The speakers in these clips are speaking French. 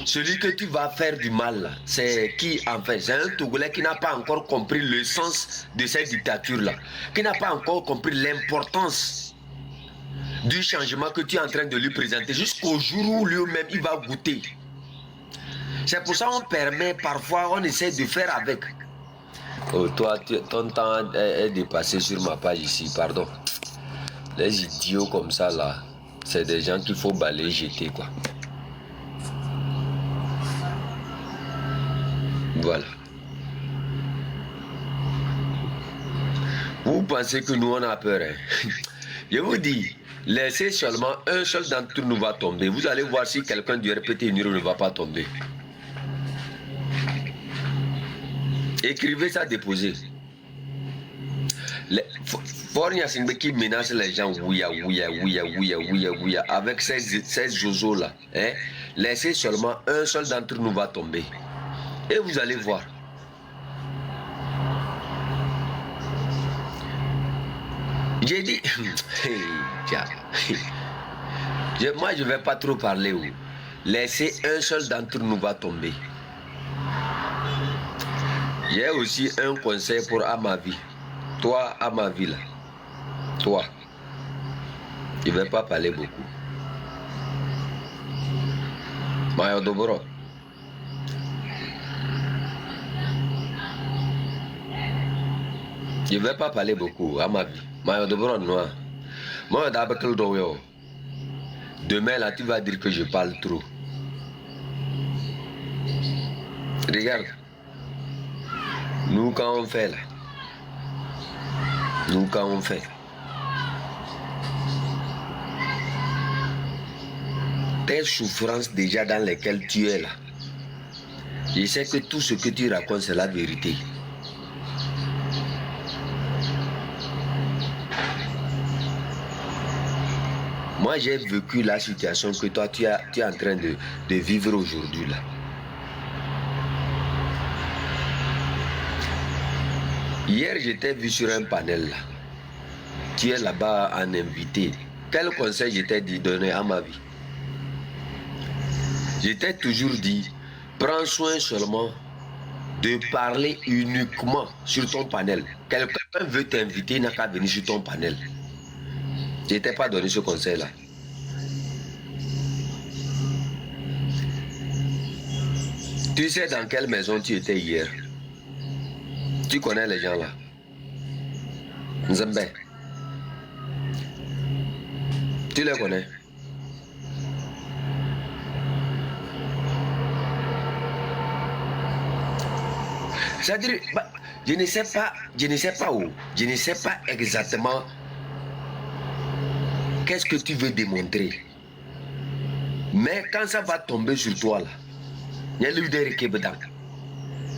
Celui que tu vas faire du mal, c'est qui en fait? C'est un Togolais qui n'a pas encore compris le sens de cette dictature-là, qui n'a pas encore compris l'importance du changement que tu es en train de lui présenter jusqu'au jour où lui-même il va goûter. C'est pour ça qu'on permet, parfois on essaie de faire avec. Oh, toi, ton temps est dépassé sur ma page ici, pardon. Les idiots comme ça là, c'est des gens qu'il faut balayer, jeter quoi. Voilà. Vous pensez que nous on a peur, hein? Je vous dis, laissez seulement un seul d'entre nous va tomber. Vous allez voir si quelqu'un du RPT Uniro ne va pas tomber. Écrivez ça, déposez. Fornia Singbe qui menace les gens, ouya, avec ces jojos là. Hein? Laissez seulement un seul d'entre nous va tomber. Et vous allez voir. J'ai dit, moi je ne vais pas trop parler. Laissez un seul d'entre nous va tomber. J'ai aussi un conseil pour Amavi. Toi, Amavi là. Toi. Je ne vais pas parler beaucoup. Mayo Doboro. Je ne vais pas parler beaucoup, Amavi. Mayo Doboro, non. Moi, d'abord, demain là, tu vas dire que je parle trop. Regarde. Nous, quand on fait là. Nous, quand on fait. Tes souffrances déjà dans lesquelles tu es là. Je sais que tout ce que tu racontes, c'est la vérité. Moi, j'ai vécu la situation que toi, tu es en train de vivre aujourd'hui là. Hier, je t'ai vu sur un panel là. Tu es là-bas en invité. Quel conseil je t'ai donné à ma vie? Je t'ai toujours dit, prends soin seulement de parler uniquement sur ton panel. Quelqu'un veut t'inviter, il n'a qu'à venir sur ton panel. Je ne t'ai pas donné ce conseil-là. Tu sais dans quelle maison tu étais hier? Tu connais les gens là? Nzembe. Tu les connais? C'est-à-dire, je ne sais pas où, je ne sais pas exactement qu'est-ce que tu veux démontrer. Mais quand ça va tomber sur toi là, il y a l'idée qui est dedans.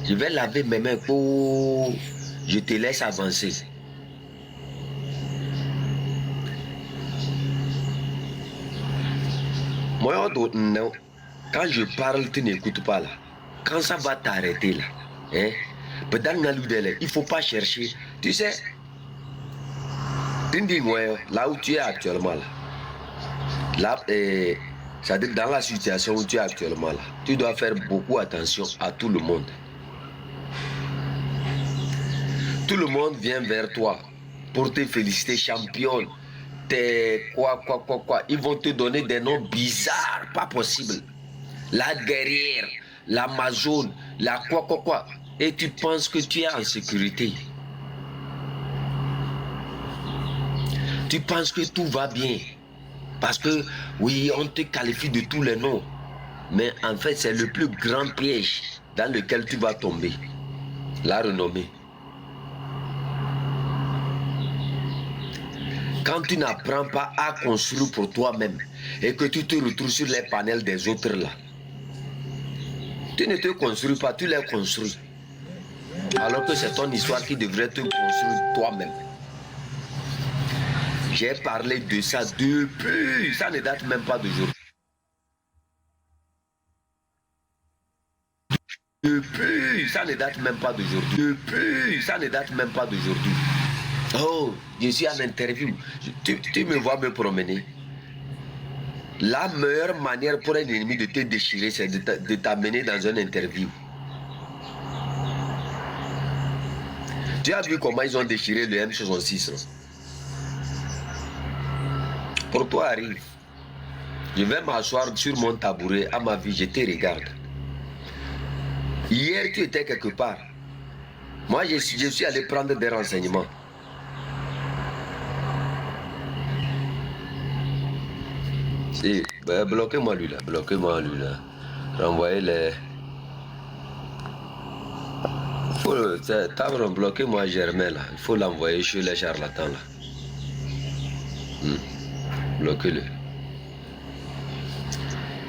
Je vais laver mes mains pour... Je te laisse avancer. Moi, quand je parle, tu n'écoutes pas là. Quand ça va t'arrêter là, hein? Il ne faut pas chercher. Tu sais, là où tu es actuellement là, c'est-à-dire dans la situation où tu es actuellement là, tu dois faire beaucoup attention à tout le monde. Tout le monde vient vers toi pour te féliciter, championne. Quoi. Ils vont te donner des noms bizarres, pas possible. La guerrière, l'Amazone, la quoi. Et tu penses que tu es en sécurité. Tu penses que tout va bien. Parce que, oui, on te qualifie de tous les noms. Mais en fait, c'est le plus grand piège dans lequel tu vas tomber. La renommée. Quand tu n'apprends pas à construire pour toi-même et que tu te retrouves sur les panels des autres là, tu ne te construis pas, tu les construis. Alors que c'est ton histoire qui devrait te construire toi-même. J'ai parlé de ça depuis, ça ne date même pas d'aujourd'hui. Ça ne date même pas d'aujourd'hui. Ça ne date même pas d'aujourd'hui. Oh, je suis en interview. Tu me vois me promener. La meilleure manière pour un ennemi de te déchirer, c'est de t'amener dans une interview. Tu as vu comment ils ont déchiré le M66, non? Pour toi, arrive. Je vais m'asseoir sur mon tabouret, à ma vie, je te regarde. Hier, tu étais quelque part. Moi, je suis allé prendre des renseignements. Si, ben, bloquez-moi lui là, bloquez-moi lui là. Renvoyez les... Bloquez-moi Germain là. Il faut l'envoyer chez les charlatans là. Bloquez-le.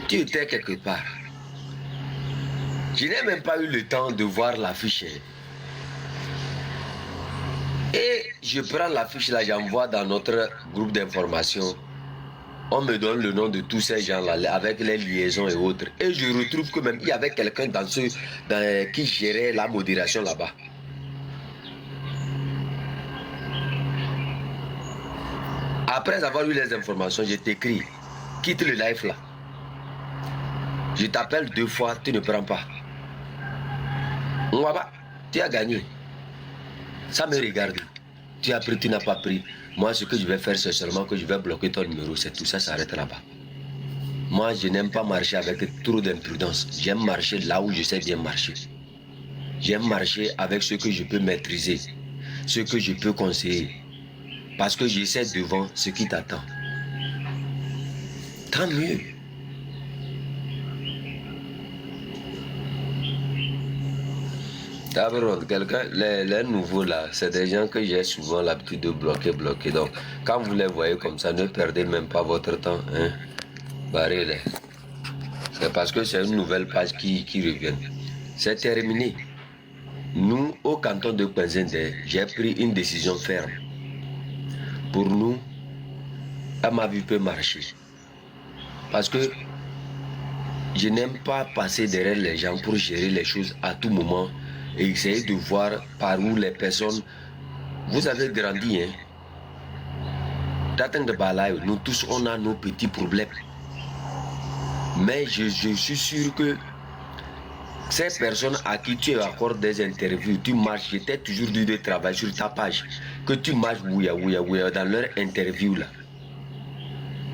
Tu étais quelque part. Je n'ai même pas eu le temps de voir l'affiche. Et je prends l'affiche là, j'envoie dans notre groupe d'information. On me donne le nom de tous ces gens-là, avec les liaisons et autres. Et je retrouve que même il y avait quelqu'un qui gérait la modération là-bas. Après avoir eu les informations, je t'écris, quitte le live là. Je t'appelle 2 fois, tu ne prends pas. Mwaba, tu as gagné. Ça me regarde. Tu as pris, tu n'as pas pris. Moi, ce que je vais faire, c'est seulement que je vais bloquer ton numéro. C'est tout, ça s'arrête là-bas. Moi, je n'aime pas marcher avec trop d'imprudence. J'aime marcher là où je sais bien marcher. J'aime marcher avec ce que je peux maîtriser, ce que je peux conseiller. Parce que je sais devant ce qui t'attend. Tant mieux. D'abord, les nouveaux là, c'est des gens que j'ai souvent l'habitude de bloquer. Donc, quand vous les voyez comme ça, ne perdez même pas votre temps. Hein? Barrez-les. C'est parce que c'est une nouvelle page qui revient. C'est terminé. Nous, au canton de Penzende, j'ai pris une décision ferme. Pour nous, ma vie peut marcher. Parce que je n'aime pas passer derrière les gens pour gérer les choses à tout moment et essayer de voir par où les personnes... Vous avez grandi, hein? Nous tous, on a nos petits problèmes. Mais je suis sûr que ces personnes à qui tu accordes des interviews, tu marches, je t'ai toujours dit de travailler sur ta page, que tu marches dans leur interview là.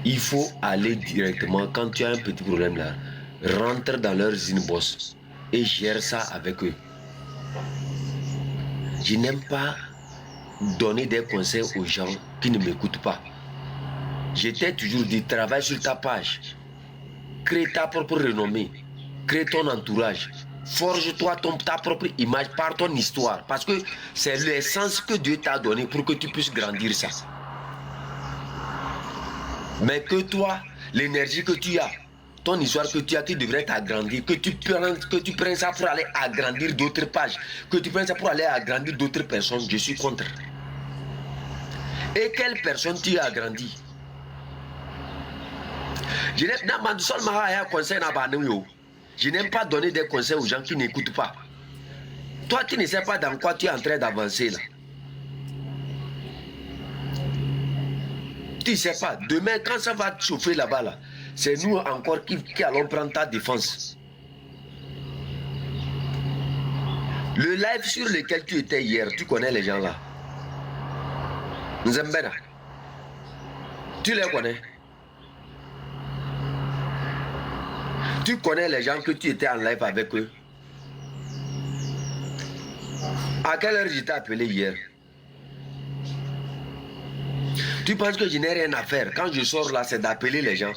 Il faut aller directement, quand tu as un petit problème là, rentre dans leurs inbox et gère ça avec eux. Je n'aime pas donner des conseils aux gens qui ne m'écoutent pas. Je t'ai toujours dit, travaille sur ta page. Crée ta propre renommée. Crée ton entourage. Forge-toi ta propre image par ton histoire. Parce que c'est l'essence que Dieu t'a donné pour que tu puisses grandir ça. Mais que toi, l'énergie que tu as, ton histoire que tu as, qui devrait t'agrandir, que tu prennes ça pour aller agrandir d'autres pages, que tu prennes ça pour aller agrandir d'autres personnes, je suis contre. Et quelle personne tu as agrandi? Je n'aime pas donner des conseils aux gens qui n'écoutent pas. Toi, tu ne sais pas dans quoi tu es en train d'avancer là. Tu ne sais pas. Demain, quand ça va te chauffer là-bas, là, c'est nous encore qui allons prendre ta défense. Le live sur lequel tu étais hier, tu connais les gens là. Nzembena. Tu les connais? Tu connais les gens que tu étais en live avec eux? À quelle heure je t'ai appelé hier? Tu penses que je n'ai rien à faire? Quand je sors là, c'est d'appeler les gens.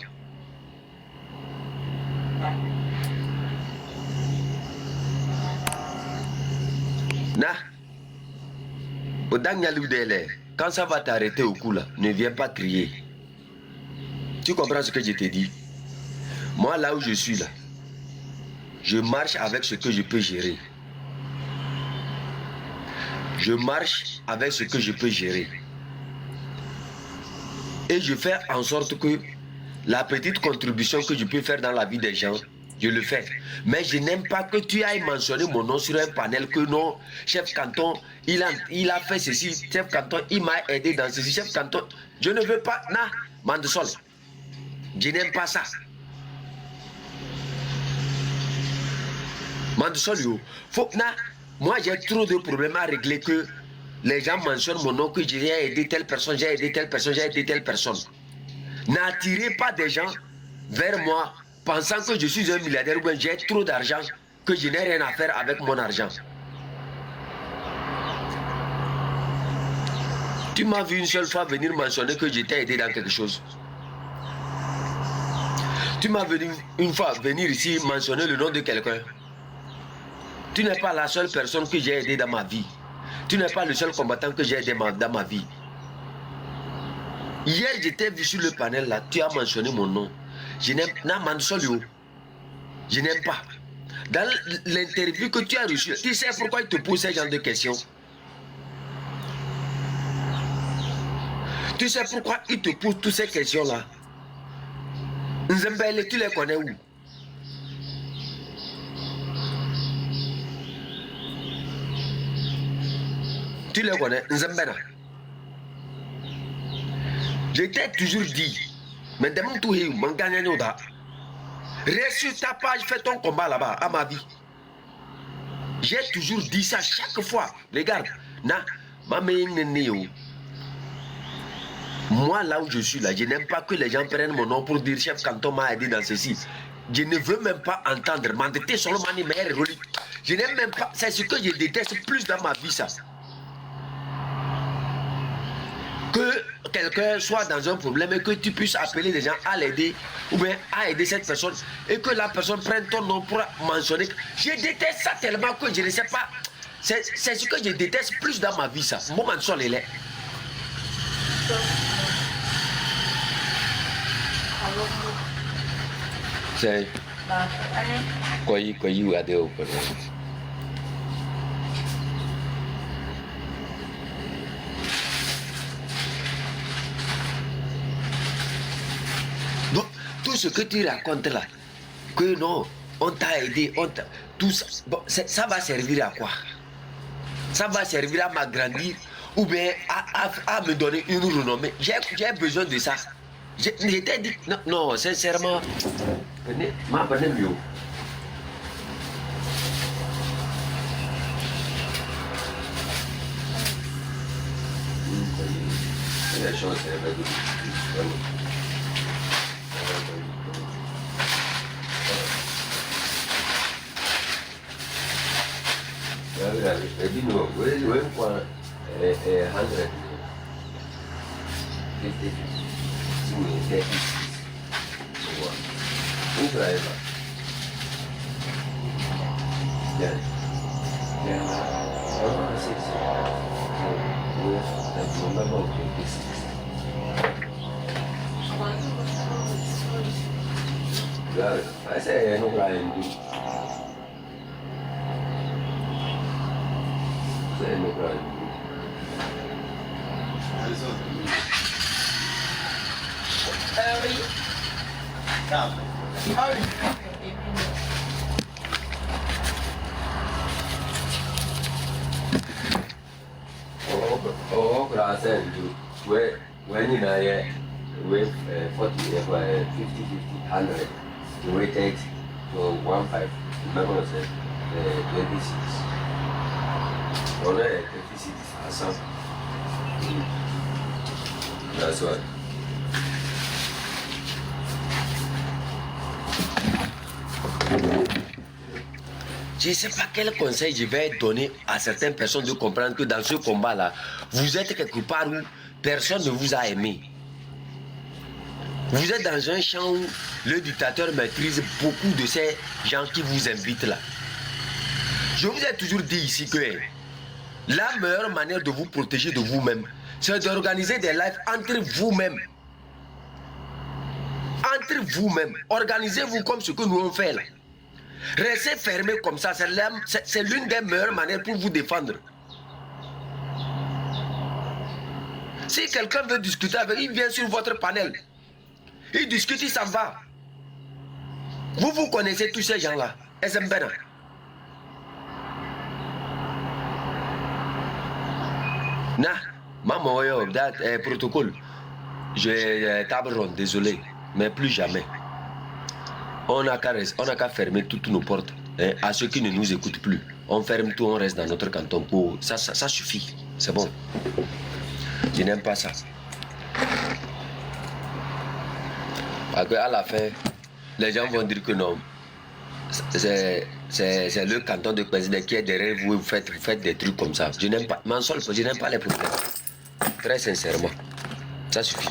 Quand ça va t'arrêter au cou là, ne viens pas crier. Tu comprends ce que je t'ai dit? Moi là où je suis là, je marche avec ce que je peux gérer. Je marche avec ce que je peux gérer. Et je fais en sorte que la petite contribution que je peux faire dans la vie des gens, je le fais. Mais je n'aime pas que tu ailles mentionner mon nom sur un panel que non, chef canton, il a fait ceci, chef canton, il m'a aidé dans ceci, chef canton. Je ne veux pas, Mandesol. Je n'aime pas ça. Moi, j'ai trop de problèmes à régler que les gens mentionnent mon nom, que j'ai aidé telle personne, j'ai aidé telle personne, j'ai aidé telle personne. N'attirez pas des gens vers moi pensant que je suis un milliardaire ou bien j'ai trop d'argent, que je n'ai rien à faire avec mon argent. Tu m'as vu une seule fois venir mentionner que je t'ai aidé dans quelque chose. Tu m'as vu une fois venir ici mentionner le nom de quelqu'un. Tu n'es pas la seule personne que j'ai aidé dans ma vie. Tu n'es pas le seul combattant que j'ai aidé dans ma vie. Hier, je t'ai vu sur le panel là, tu as mentionné mon nom. Je n'aime pas. Dans l'interview que tu as reçue, tu sais pourquoi il te pose ce genre de questions? Tu sais pourquoi il te pose toutes ces questions-là? Nzembele, tu les connais où? Tu les connais, Nzembena? Je t'ai toujours dit, mais demande tout où, mon gagnant, reste sur ta page, fais ton combat là-bas, à ma vie. J'ai toujours dit ça chaque fois. Regarde, moi là où je suis là, je n'aime pas que les gens prennent mon nom pour dire chef Kanto m'a aidé dans ceci. Je ne veux même pas entendre. Mandete seulement les meilleurs reliques. Je n'aime même pas. C'est ce que je déteste plus dans ma vie, ça. Que quelqu'un soit dans un problème et que tu puisses appeler les gens à l'aider ou bien à aider cette personne et que la personne prenne ton nom pour mentionner. Je déteste ça tellement que je ne sais pas. C'est ce que je déteste plus dans ma vie, ça. Moi, je suis là. C'est quoi you are there? Donc, tout ce que tu racontes là, que non, on t'a aidé, tout ça, bon, ça va servir à quoi? Ça va servir à m'agrandir ou bien à me donner une renommée. J'ai besoin de ça. Je t'ai dit, non, sincèrement, venez mieux. La chance, when you know, with 40, 50, 100, you will take to 1.5. Remember, I said 26. Only 56 are some. That's what. Je ne sais pas quel conseil je vais donner à certaines personnes de comprendre que dans ce combat-là, vous êtes quelque part où personne ne vous a aimé. Vous êtes dans un champ où le dictateur maîtrise beaucoup de ces gens qui vous invitent là. Je vous ai toujours dit ici que la meilleure manière de vous protéger de vous-même, c'est d'organiser des lives entre vous-même. Entre vous-même. Organisez-vous comme ce que nous on fait là. Restez fermé comme ça, c'est l'une des meilleures manières pour vous défendre. Si quelqu'un veut discuter avec, il vient sur votre panel. Il discute, il s'en va. Vous connaissez tous ces gens-là. Ezembena. Maman, protocole. Je table ronde, désolé. Mais plus jamais. On n'a qu'à fermer toutes nos portes. Hein, à ceux qui ne nous écoutent plus. On ferme tout, on reste dans notre canton. Ça suffit. C'est bon. Je n'aime pas ça. Parce qu'à la fin, les gens vont dire que non. C'est le canton de président qui est derrière vous, vous faites des trucs comme ça. Je n'aime pas. Je n'aime pas les problèmes. Très sincèrement. Ça suffit.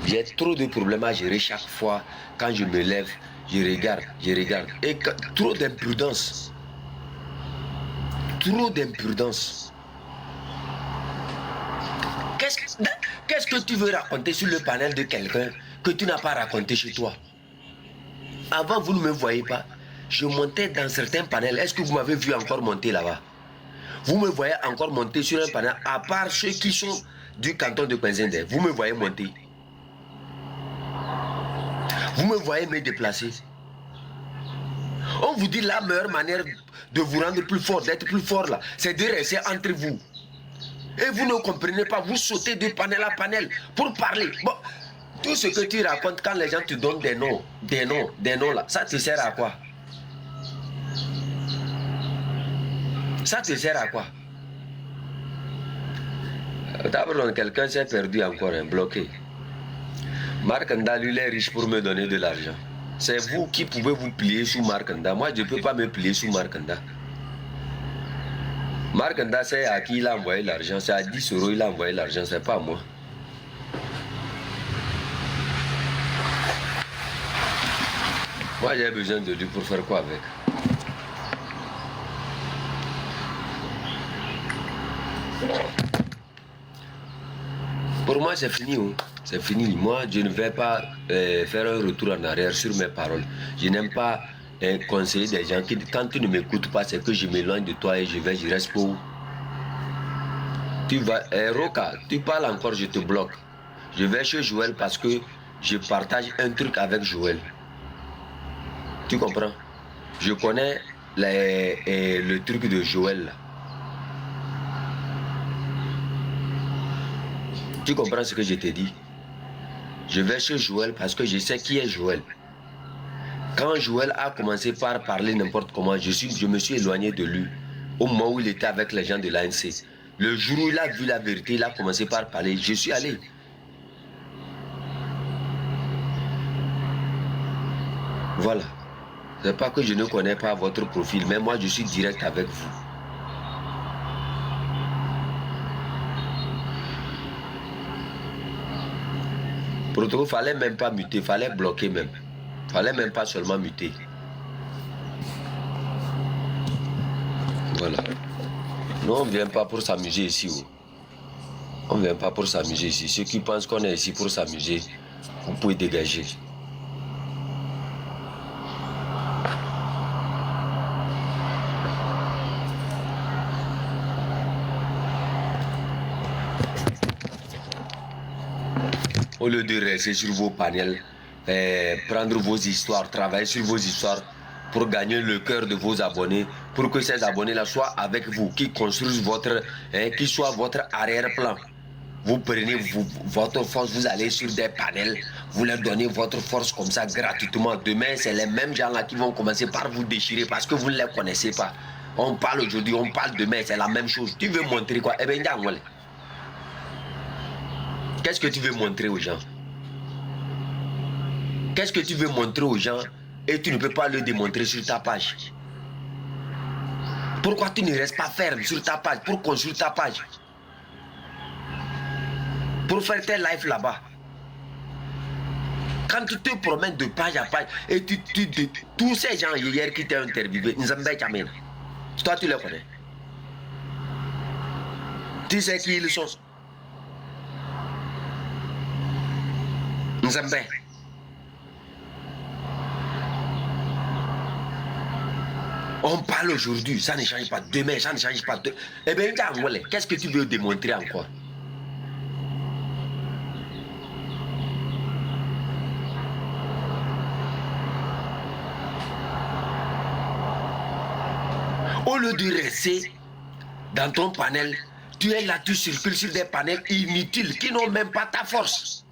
J'ai trop de problèmes à gérer chaque fois. Quand je me lève, je regarde. Et trop d'imprudence. Trop d'imprudence. Qu'est-ce que tu veux raconter sur le panel de quelqu'un que tu n'as pas raconté chez toi? Avant, vous ne me voyez pas. Je montais dans certains panels. Est-ce que vous m'avez vu encore monter là-bas? Vous me voyez encore monter sur un panel, à part ceux qui sont du canton de Kwenzende. Vous me voyez monter. Vous me voyez me déplacer. On vous dit la meilleure manière de vous rendre plus fort, d'être plus fort là, c'est de rester entre vous. Et vous ne comprenez pas, vous sautez de panel à panel pour parler. Bon, tout ce que tu racontes quand les gens te donnent des noms là, ça te sert à quoi? Ça te sert à quoi? D'abord, quelqu'un s'est perdu encore, bloqué. Marc Anda, lui, il est riche pour me donner de l'argent. C'est vous qui pouvez vous plier sous Marc Anda. Moi, je ne peux pas me plier sous Marc Anda. Marc Anda, c'est à qui il a envoyé l'argent. C'est à 10 euros il a envoyé l'argent, c'est pas à moi. Moi, j'ai besoin de lui pour faire quoi avec? Pour moi, c'est fini. Hein. C'est fini. Moi, je ne vais pas faire un retour en arrière sur mes paroles. Je n'aime pas conseiller des gens qui, quand tu ne m'écoutes pas, c'est que je m'éloigne de toi et je reste pour. Tu vas, Roka, tu parles encore, je te bloque. Je vais chez Joël parce que je partage un truc avec Joël. Tu comprends? Je connais le truc de Joël là. Tu comprends ce que je t'ai dit? Je vais chez Joël parce que je sais qui est Joël. Quand Joël a commencé par parler n'importe comment, je me suis éloigné de lui. Au moment où il était avec les gens de l'ANC. Le jour où il a vu la vérité, il a commencé par parler. Je suis allé. Voilà. C'est pas que je ne connais pas votre profil, mais moi je suis direct avec vous. Pour il ne fallait même pas muter, il fallait bloquer même. Il ne fallait même pas seulement muter. Voilà. Nous, on ne vient pas pour s'amuser ici. Oh. On ne vient pas pour s'amuser ici. Ceux qui pensent qu'on est ici pour s'amuser, vous pouvez dégager. Au lieu de rester sur vos panels, prendre vos histoires, travailler sur vos histoires pour gagner le cœur de vos abonnés, pour que ces abonnés-là soient avec vous, qui construisent qui soient votre arrière-plan. Vous prenez votre force, vous allez sur des panels, vous leur donnez votre force comme ça gratuitement. Demain, c'est les mêmes gens-là qui vont commencer par vous déchirer parce que vous ne les connaissez pas. On parle aujourd'hui, on parle demain, c'est la même chose. Tu veux montrer quoi? Eh bien, qu'est-ce que tu veux montrer aux gens? Qu'est-ce que tu veux montrer aux gens et tu ne peux pas le démontrer sur ta page? Pourquoi tu ne restes pas ferme sur ta page pour construire ta page? Pour faire tes lives là-bas. Quand tu te promènes de page à page et tous ces gens hier qui t'ont interviewé, toi tu les connais. Tu sais qui ils sont. Nzambe. On parle aujourd'hui, ça ne change pas. Demain, ça ne change pas. Eh bien, qu'est-ce que tu veux démontrer encore? Au lieu de rester dans ton panel, tu es là, tu circules sur des panels inutiles qui n'ont même pas ta force.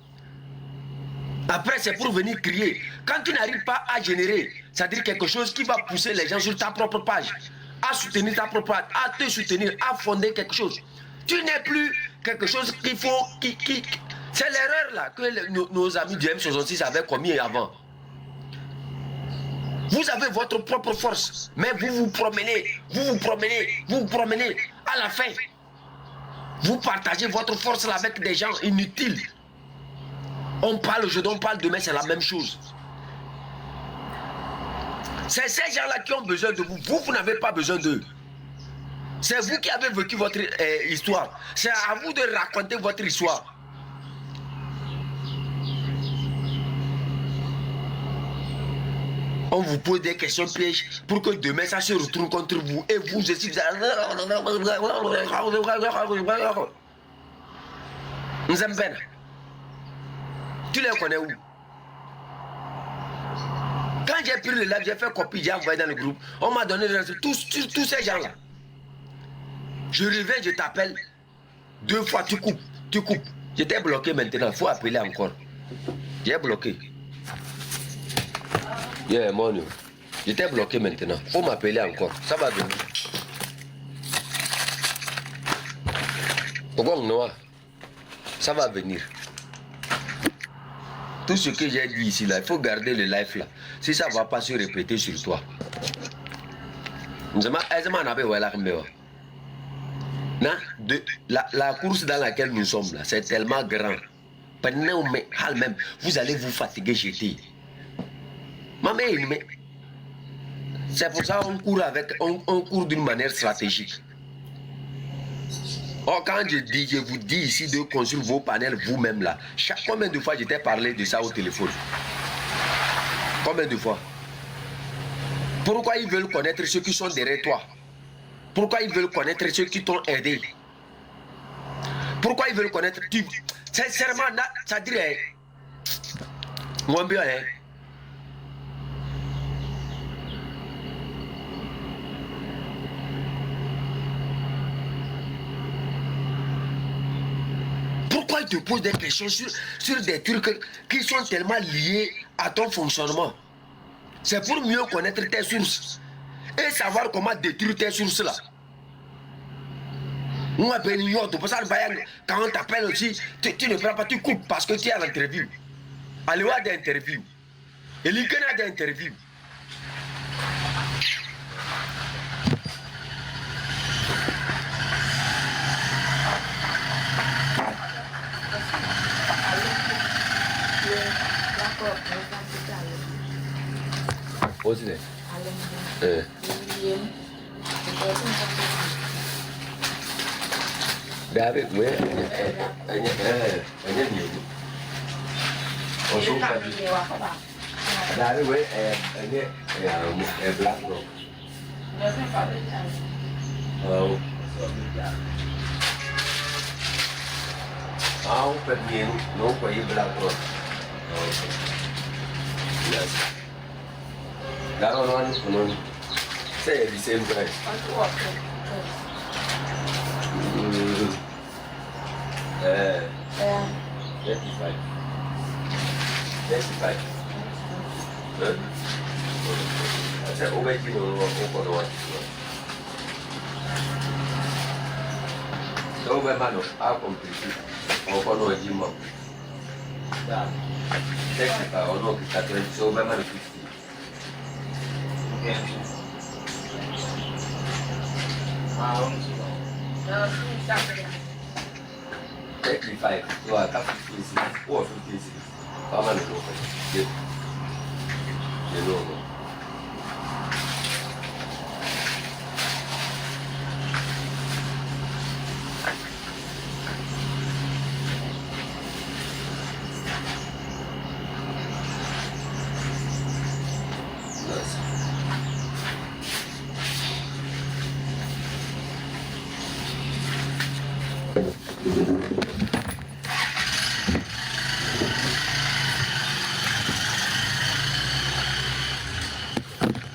Après, c'est pour venir crier. Quand tu n'arrives pas à générer, c'est-à-dire quelque chose qui va pousser les gens sur ta propre page, à soutenir ta propre page, à te soutenir, à fonder quelque chose. Tu n'es plus quelque chose qu'il faut... C'est l'erreur là que nos amis du M66 avaient commis avant. Vous avez votre propre force, mais vous vous promenez, à la fin. Vous partagez votre force là avec des gens inutiles. On parle aujourd'hui, on parle demain, c'est la même chose. C'est ces gens-là qui ont besoin de vous. Vous n'avez pas besoin d'eux. C'est vous qui avez vécu votre histoire. C'est à vous de raconter votre histoire. On vous pose des questions pièges pour que demain ça se retourne contre vous. Et vous aussi, vous allez... Nous aimons bien. Tu les connais où? Quand j'ai pris le live, j'ai fait copie, j'ai envoyé dans le groupe. On m'a donné tous ces gens-là. Je reviens, je t'appelle. 2 fois, tu coupes. J'étais bloqué maintenant, il faut appeler encore. J'ai bloqué. Yeah, mon. J'étais bloqué maintenant, il faut m'appeler encore. Ça va venir. Ça va venir. Tout ce que j'ai dit ici, là, il faut garder le live là. Si ça ne va pas se répéter sur toi. La course dans laquelle nous sommes là, c'est tellement grand. Vous allez vous fatiguer, jeter. C'est pour ça qu'on court on court d'une manière stratégique. Or, quand je vous dis ici de construire vos panels vous-même là, combien de fois je t'ai parlé de ça au téléphone? Combien de fois? Pourquoi ils veulent connaître ceux qui sont derrière toi? Pourquoi ils veulent connaître ceux qui t'ont aidé? Pourquoi ils veulent connaître... Sincèrement, ça dirait... Moi bien, hein? Pourquoi ils te posent des questions sur des trucs qui sont tellement liés à ton fonctionnement? C'est pour mieux connaître tes sources et savoir comment détruire tes sources là. Moi, quand on t'appelle aussi, tu ne prends pas, tu coupes parce que tu es à l'interview. Allez à des interviews. Et il y a des interviews. What's it? David, where? David, where? Black rock. Oh. Ah, no, Black rock. Yes. That one, say the same price. 35. 35. Saya ubah itu dulu, apa doa itu? Doa mana? Aku komplit. Apa doa jima? Dah. Kita orang kita terus coba mana kita. 35, dua kaki isi, wasu isi, paman dulu, je dulu.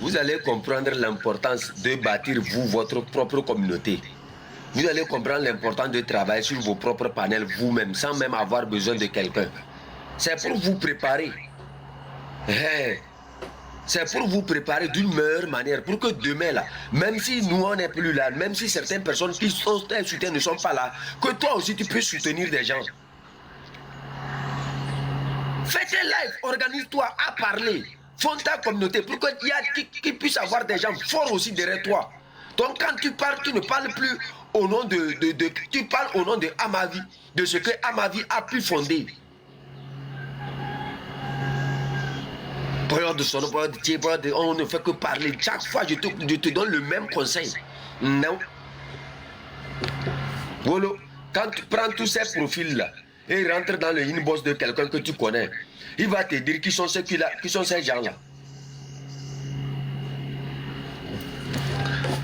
Vous allez comprendre l'importance de bâtir vous, votre propre communauté. Vous allez comprendre l'importance de travailler sur vos propres panels vous-même, sans même avoir besoin de quelqu'un. C'est pour vous préparer. C'est pour vous préparer d'une meilleure manière, pour que demain là, même si nous on n'est plus là, même si certaines personnes qui sont tes soutiens ne sont pas là, que toi aussi tu peux soutenir des gens. Fais tes lives, organise-toi à parler, fonde ta communauté pour qu'il puisse avoir des gens forts aussi derrière toi. Donc quand tu parles, tu ne parles plus au nom tu parles au nom de Amavi, de ce que Amavi a pu fonder. On ne fait que parler. Chaque fois, je te donne le même conseil. Non. Voilà. Quand tu prends tous ces profils-là et rentres dans le inbox de quelqu'un que tu connais, il va te dire qui sont ces gens-là.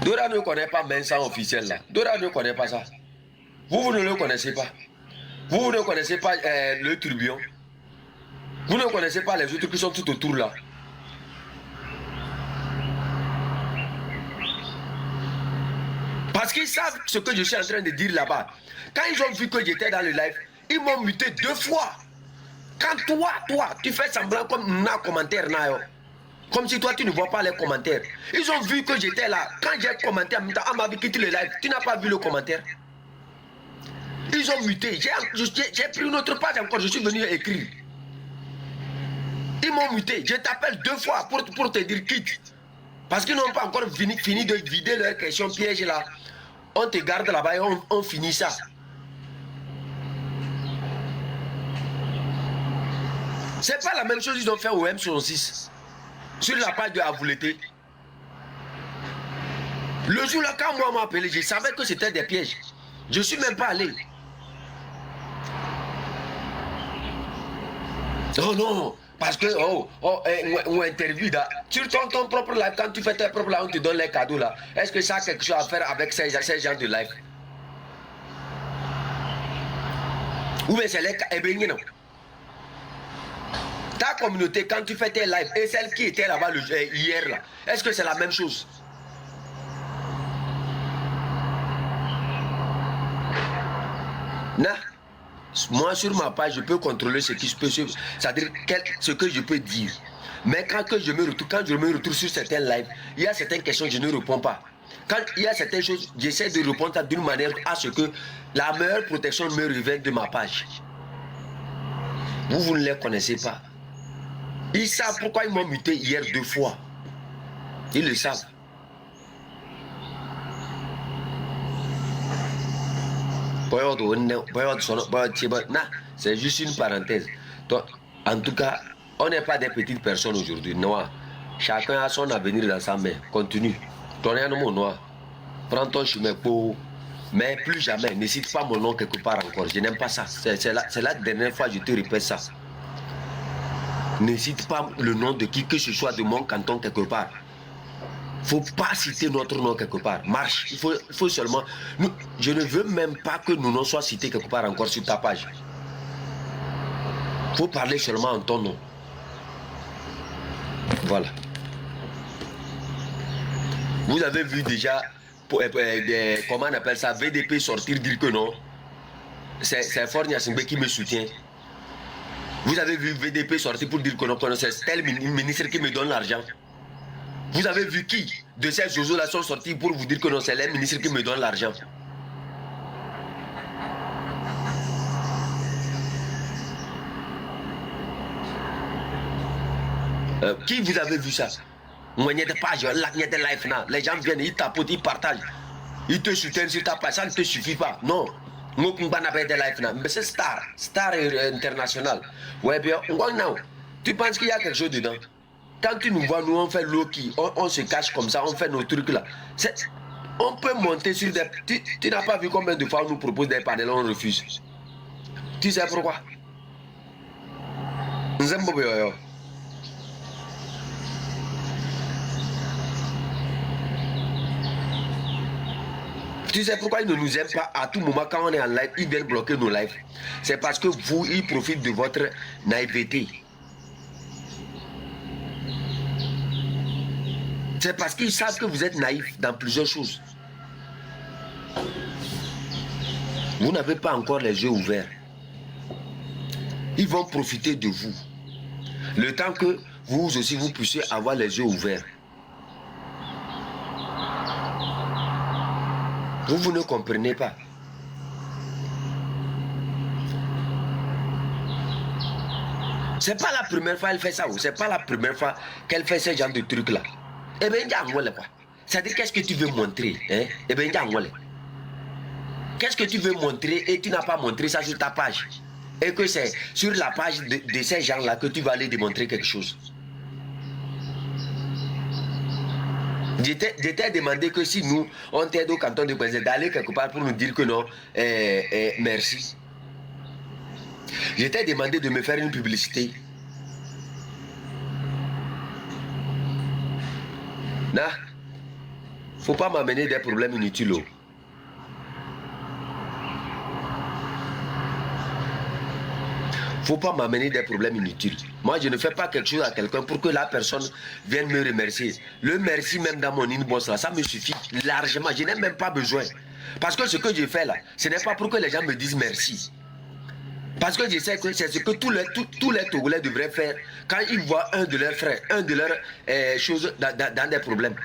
Dora ne connaît pas Mensa officiel là. Dora ne connaît pas ça. Vous ne le connaissez pas. Vous ne connaissez pas le tourbillon. Vous ne connaissez pas les autres qui sont tout autour là. Parce qu'ils savent ce que je suis en train de dire là-bas. Quand ils ont vu que j'étais dans le live, ils m'ont muté 2 fois. Quand toi, tu fais semblant comme un commentaire. Comme si toi, tu ne vois pas les commentaires. Ils ont vu que j'étais là. Quand j'ai commenté, on m'a quitté le live. Tu n'as pas vu le commentaire. Ils ont muté. J'ai pris une autre page encore. Je suis venu écrire. Ils m'ont muté. Je t'appelle 2 fois pour te dire quitte. Parce qu'ils n'ont pas encore fini de vider leurs questions pièges là. On te garde là-bas et on finit ça. C'est pas la même chose qu'ils ont fait au M66. Sur la page de Avouleté. Le jour là, quand moi on m'a appelé, je savais que c'était des pièges. Je suis même pas allé. Oh non, parce que on interview là. Sur ton propre live, quand tu fais tes propres lives, on te donne les cadeaux là. Est-ce que ça a quelque chose à faire avec ces gens de live? Ou bien c'est les cadeaux? Non. Ta communauté, quand tu fais tes lives, et celle qui était là-bas hier là, est-ce que c'est la même chose? Non. Moi, sur ma page, je peux contrôler ce qui se peut, c'est-à-dire ce que je peux dire. Mais quand je me retrouve sur certains lives, il y a certaines questions que je ne réponds pas. Quand il y a certaines choses, j'essaie de répondre d'une manière à ce que la meilleure protection me revienne de ma page. Vous ne les connaissez pas. Ils savent pourquoi ils m'ont muté hier 2 fois. Ils le savent. C'est juste une parenthèse. Donc, en tout cas, on n'est pas des petites personnes aujourd'hui. Chacun a son avenir dans sa main. Continue. Prends ton chemin pour. Mais plus jamais, ne cite pas mon nom quelque part encore. Je n'aime pas ça. C'est la dernière fois que je te répète ça. Ne cite pas le nom de qui que ce soit de mon canton quelque part. Faut pas citer notre nom quelque part. Marche. Il faut seulement. Je ne veux même pas que nos noms soient cités quelque part encore sur ta page. Faut parler seulement en ton nom. Voilà. Vous avez vu déjà, comment on appelle ça, VDP sortir dire que non. C'est Fort Gnassingbé qui me soutient. Vous avez vu VDP sortir pour dire que non, c'est tel ministre qui me donne l'argent. Vous avez vu qui de ces Jojo-là sont sortis pour vous dire que non, c'est les ministres qui me donnent l'argent. Qui vous avez vu ça? Les gens viennent, ils tapotent, ils partagent. Ils te soutiennent sur ta page, ça ne te suffit pas. Non. Mais c'est Star international. Ouais, bien, tu penses qu'il y a quelque chose dedans? Quand tu nous vois, nous on fait Loki, on se cache comme ça, on fait nos trucs là. On peut monter sur des... Tu n'as pas vu combien de fois on nous propose des panels, on refuse. Tu sais pourquoi? Tu sais pourquoi ils ne nous aiment pas? À tout moment quand on est en live, ils viennent bloquer nos lives. C'est parce que vous, ils profitent de votre naïveté. C'est parce qu'ils savent que vous êtes naïf dans plusieurs choses. Vous n'avez pas encore les yeux ouverts. Ils vont profiter de vous. Le temps que vous aussi, vous puissiez avoir les yeux ouverts. Vous ne comprenez pas. C'est pas la première fois qu'elle fait ça. C'est pas la première fois qu'elle fait ce genre de truc-là. Eh bien, quoi. C'est-à-dire, qu'est-ce que tu veux montrer, hein? Eh bien, qu'est-ce que tu veux montrer et tu n'as pas montré ça sur ta page? Et que c'est sur la page de ces gens-là que tu vas aller démontrer quelque chose. J'étais demandé que si nous, on t'aide au canton de Kouenzé d'aller quelque part pour nous dire que non, merci. J'étais demandé de me faire une publicité. Non, faut pas m'amener des problèmes inutiles. Faut pas m'amener des problèmes inutiles. Moi, je ne fais pas quelque chose à quelqu'un pour que la personne vienne me remercier. Le merci même dans mon inbox là, ça me suffit largement. Je n'ai même pas besoin. Parce que ce que je fais là, ce n'est pas pour que les gens me disent merci. Parce que je sais que c'est ce que tous les Togolais devraient faire quand ils voient un de leurs frères, un de leurs choses dans des problèmes.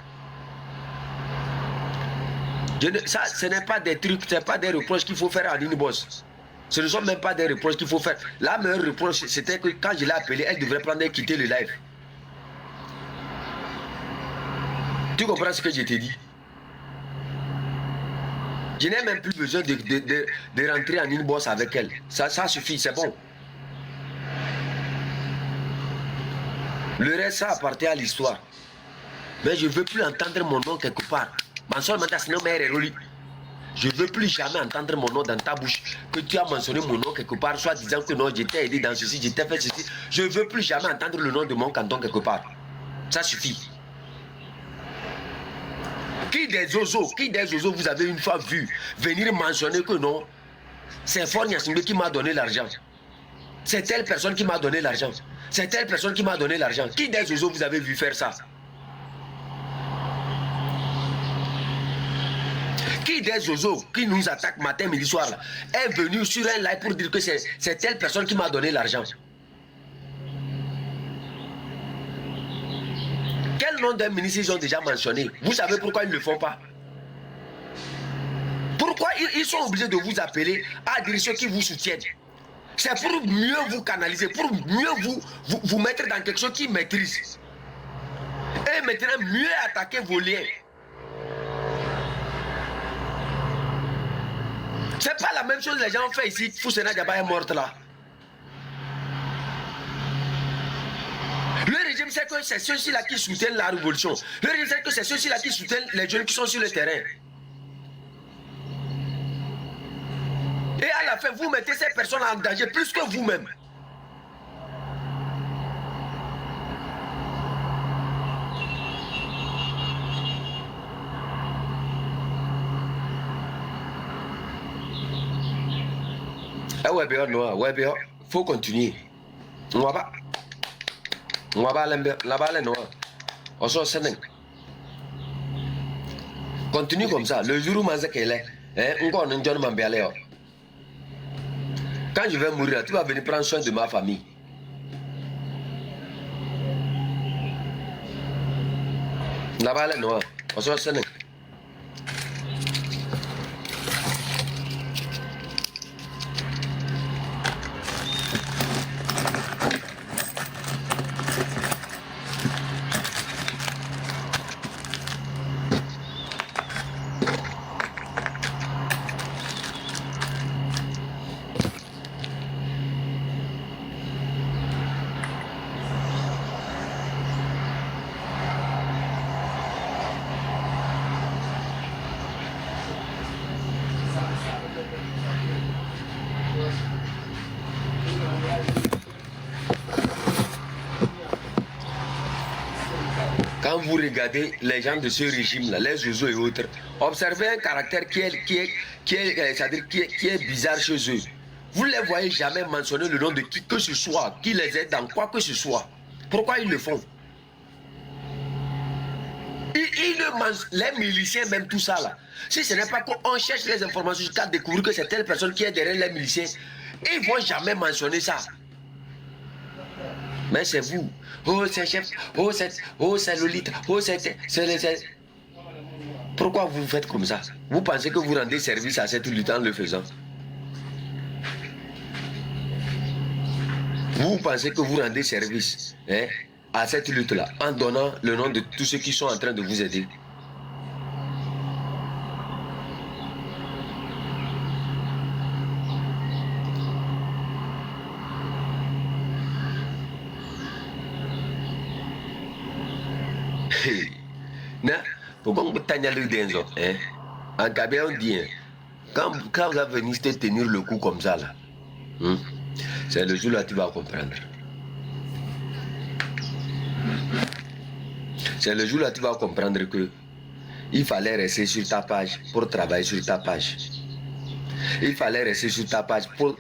Ça, ce n'est pas des trucs, ce n'est pas des reproches qu'il faut faire à inbox. Ce ne sont même pas des reproches qu'il faut faire. La meilleure reproche, c'était que quand je l'ai appelée, elle devrait prendre et quitter le live. Tu comprends ce que je t'ai dit? Je n'ai même plus besoin de rentrer en inbox avec elle. Ça suffit, c'est bon. Le reste, ça appartient à l'histoire. Mais je ne veux plus entendre mon nom quelque part. Je ne veux plus jamais entendre mon nom dans ta bouche. Que tu as mentionné mon nom quelque part, soit disant que non, je t'ai aidé dans ceci, je t'ai fait ceci. Je ne veux plus jamais entendre le nom de mon canton quelque part. Ça suffit. Qui des oiseaux vous avez une fois vu venir mentionner que non, c'est Fort Gnassingbé qui m'a donné l'argent. C'est telle personne qui m'a donné l'argent. C'est telle personne qui m'a donné l'argent. Qui des oiseaux vous avez vu faire ça? Qui des oiseaux qui nous attaquent matin, midi, soir là, est venu sur un live pour dire que c'est telle personne qui m'a donné l'argent? Quel nom d'un ministre ils ont déjà mentionné? Vous savez pourquoi ils ne le font pas? Pourquoi ils sont obligés de vous appeler à dire ceux qui vous soutiennent? C'est pour mieux vous canaliser, pour mieux vous mettre dans quelque chose qu'ils maîtrisent. Et maintenant, mieux attaquer vos liens. C'est pas la même chose que les gens ont fait ici. Foussena Diaba est morte là. Le régime sait que c'est ceux-ci-là qui soutiennent la révolution. Le régime sait que c'est ceux-ci-là qui soutiennent les jeunes qui sont sur le terrain. Et à la fin, vous mettez ces personnes en danger plus que vous-même. Ah ouais, bien, non, ouais, bien, faut continuer. On va pas. On va pas là-bas, non. On sort Sénèque. Continue comme ça. Le jour où Mazek est là, encore un John Mambialé. Quand je vais mourir, tu vas venir prendre soin de ma famille. Là-bas, non. On sort Sénèque. Quand vous regardez les gens de ce régime-là, les oiseaux et autres, observez un caractère qui est bizarre chez eux. Vous ne les voyez jamais mentionner le nom de qui que ce soit, qui les aide dans quoi que ce soit. Pourquoi ils le font? Les miliciens, même tout ça là. Si ce n'est pas qu'on cherche les informations jusqu'à découvrir que c'est telle personne qui est derrière les miliciens, ils ne vont jamais mentionner ça. Mais c'est vous. Oh, c'est chef. Oh, c'est Lolita. Oh, c'est... Pourquoi vous faites comme ça? Vous pensez que vous rendez service à cette lutte en le faisant? Vous pensez que vous rendez service à cette lutte-là en donnant le nom de tous ceux qui sont en train de vous aider? Pourquoi vous t'agnez denzo? En Gabé, on dit, quand vous avez venu te tenir le coup comme ça, là, c'est le jour-là que tu vas comprendre. C'est le jour-là que tu vas comprendre que il fallait rester sur ta page pour travailler sur ta page. Il fallait rester sur ta page pour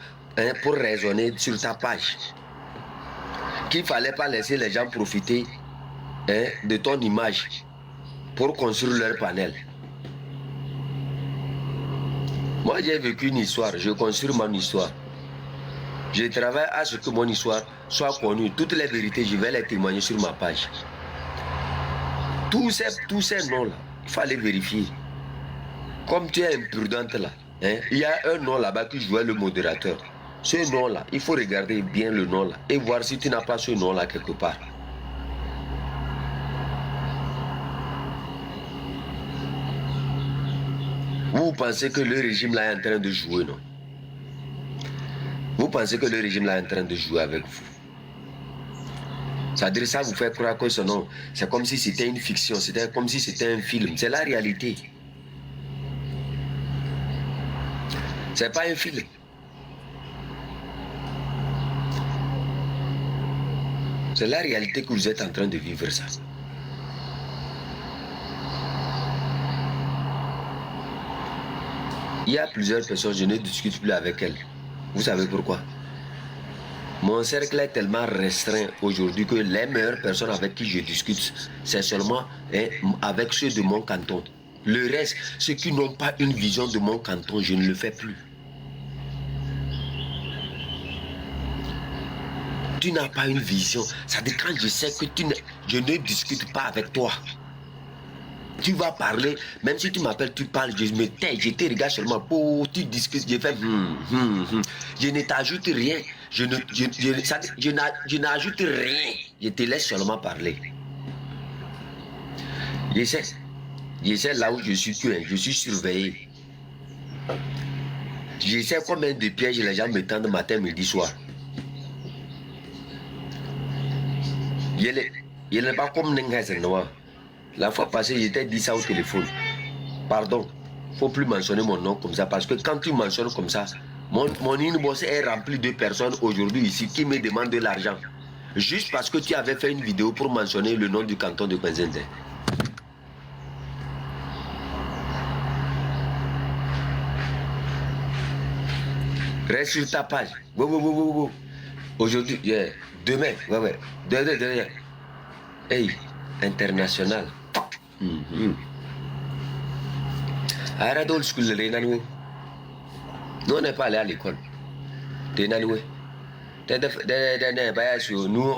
raisonner sur ta page. Qu'il ne fallait pas laisser les gens profiter de ton image pour construire leur panel. Moi, j'ai vécu une histoire, je construis mon histoire. Je travaille à ce que mon histoire soit connue. Toutes les vérités, je vais les témoigner sur ma page. Tous ces noms-là, il fallait vérifier. Comme tu es imprudente là, il y a un nom là-bas qui jouait le modérateur. Ce nom-là, il faut regarder bien le nom là et voir si tu n'as pas ce nom-là quelque part. Vous pensez que le régime là est en train de jouer, non? Vous pensez que le régime là est en train de jouer avec vous? C'est-à-dire ça vous fait croire que ce nom, c'est comme si c'était une fiction, c'était comme si c'était un film. C'est la réalité. C'est pas un film. C'est la réalité que vous êtes en train de vivre ça. Il y a plusieurs personnes, je ne discute plus avec elles. Vous savez pourquoi? Mon cercle est tellement restreint aujourd'hui que les meilleures personnes avec qui je discute, c'est seulement avec ceux de mon canton. Le reste, ceux qui n'ont pas une vision de mon canton, je ne le fais plus. Tu n'as pas une vision. Ça dit quand je sais que je ne discute pas avec toi. Tu vas parler, même si tu m'appelles, tu parles, je me tais, je te regarde seulement pour tu discutes, je fais je ne t'ajoute rien, je n'ajoute rien, je te laisse seulement parler. Je sais là où je suis tué, je suis surveillé. Je sais combien de pièges les gens me tendent matin, midi, soir. Il n'est pas comme Nengazen Noir. La fois passée, j'étais dit ça au téléphone. Pardon, il ne faut plus mentionner mon nom comme ça. Parce que quand tu mentionnes comme ça, mon inbox est rempli de personnes aujourd'hui ici qui me demandent de l'argent. Juste parce que tu avais fait une vidéo pour mentionner le nom du canton de Kwenzende. Reste sur ta page. Aujourd'hui, demain, demain. Hey, international. Arrête old school, nous on n'est pas allé à l'école. Nous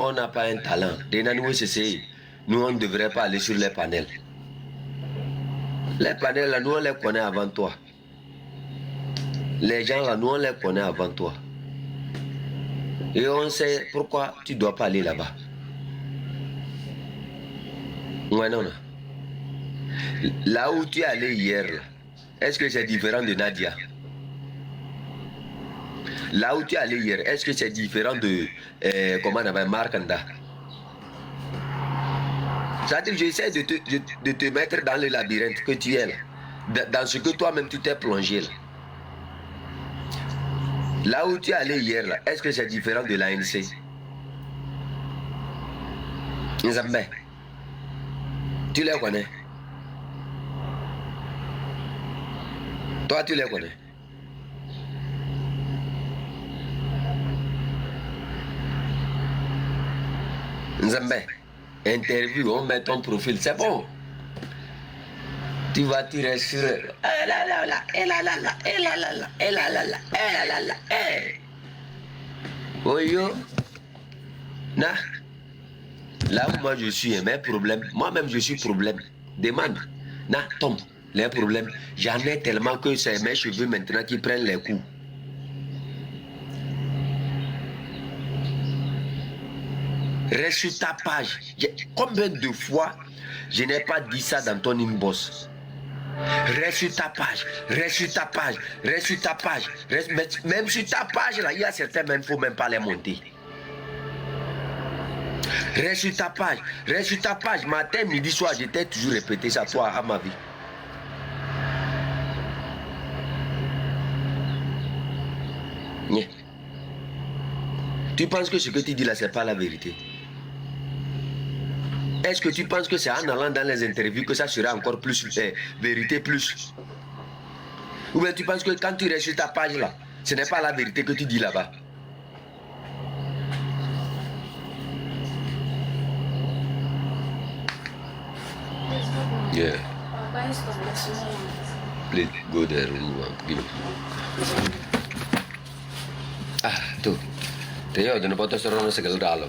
on n'a pas un talent. Nous on ne devrait pas aller sur les panels. Les panels là, nous on les connaît avant toi. Les gens là, nous on les connaît avant toi. Et on sait pourquoi tu ne dois pas aller là-bas. Ouais, non. Là où tu es allé hier, est-ce que c'est différent de Nadia? Là où tu es allé hier, est-ce que c'est différent de comment on appelle Markanda? C'est-à-dire j'essaie de te mettre dans le labyrinthe que tu es là, dans ce que toi-même tu t'es plongé là. Là où tu es allé hier, est-ce que c'est différent de l'ANC? Nzambe, tu les connais? Toi, tu les connais? Nzambe, interview, on met ton profil, c'est bon. Tu vas tirer sur... Oyo, na, Là où moi je suis, mes problèmes, moi-même je suis problème. Demande. Na, tombe. Les problèmes, j'en ai tellement que c'est mes cheveux maintenant qui prennent les coups. Reste sur ta page. Combien de fois je n'ai pas dit ça dans ton inbox? Reste sur ta page, reste sur ta page, reste sur ta page. Même sur ta page, là, il y a certains, il ne faut même pas les monter. Reste sur ta page, reste sur ta page. Matin, midi, soir, je t'ai toujours répété ça, toi, à ma vie. Tu penses que ce que tu dis là, ce n'est pas la vérité? Est-ce que tu penses que c'est en allant dans les interviews que ça sera encore plus vérité plus? Ou bien tu penses que quand tu restes sur ta page là, ce n'est pas la vérité que tu dis là-bas? Yeah. Please go there. Ah, tu. Teo de no poto soro segal dalo.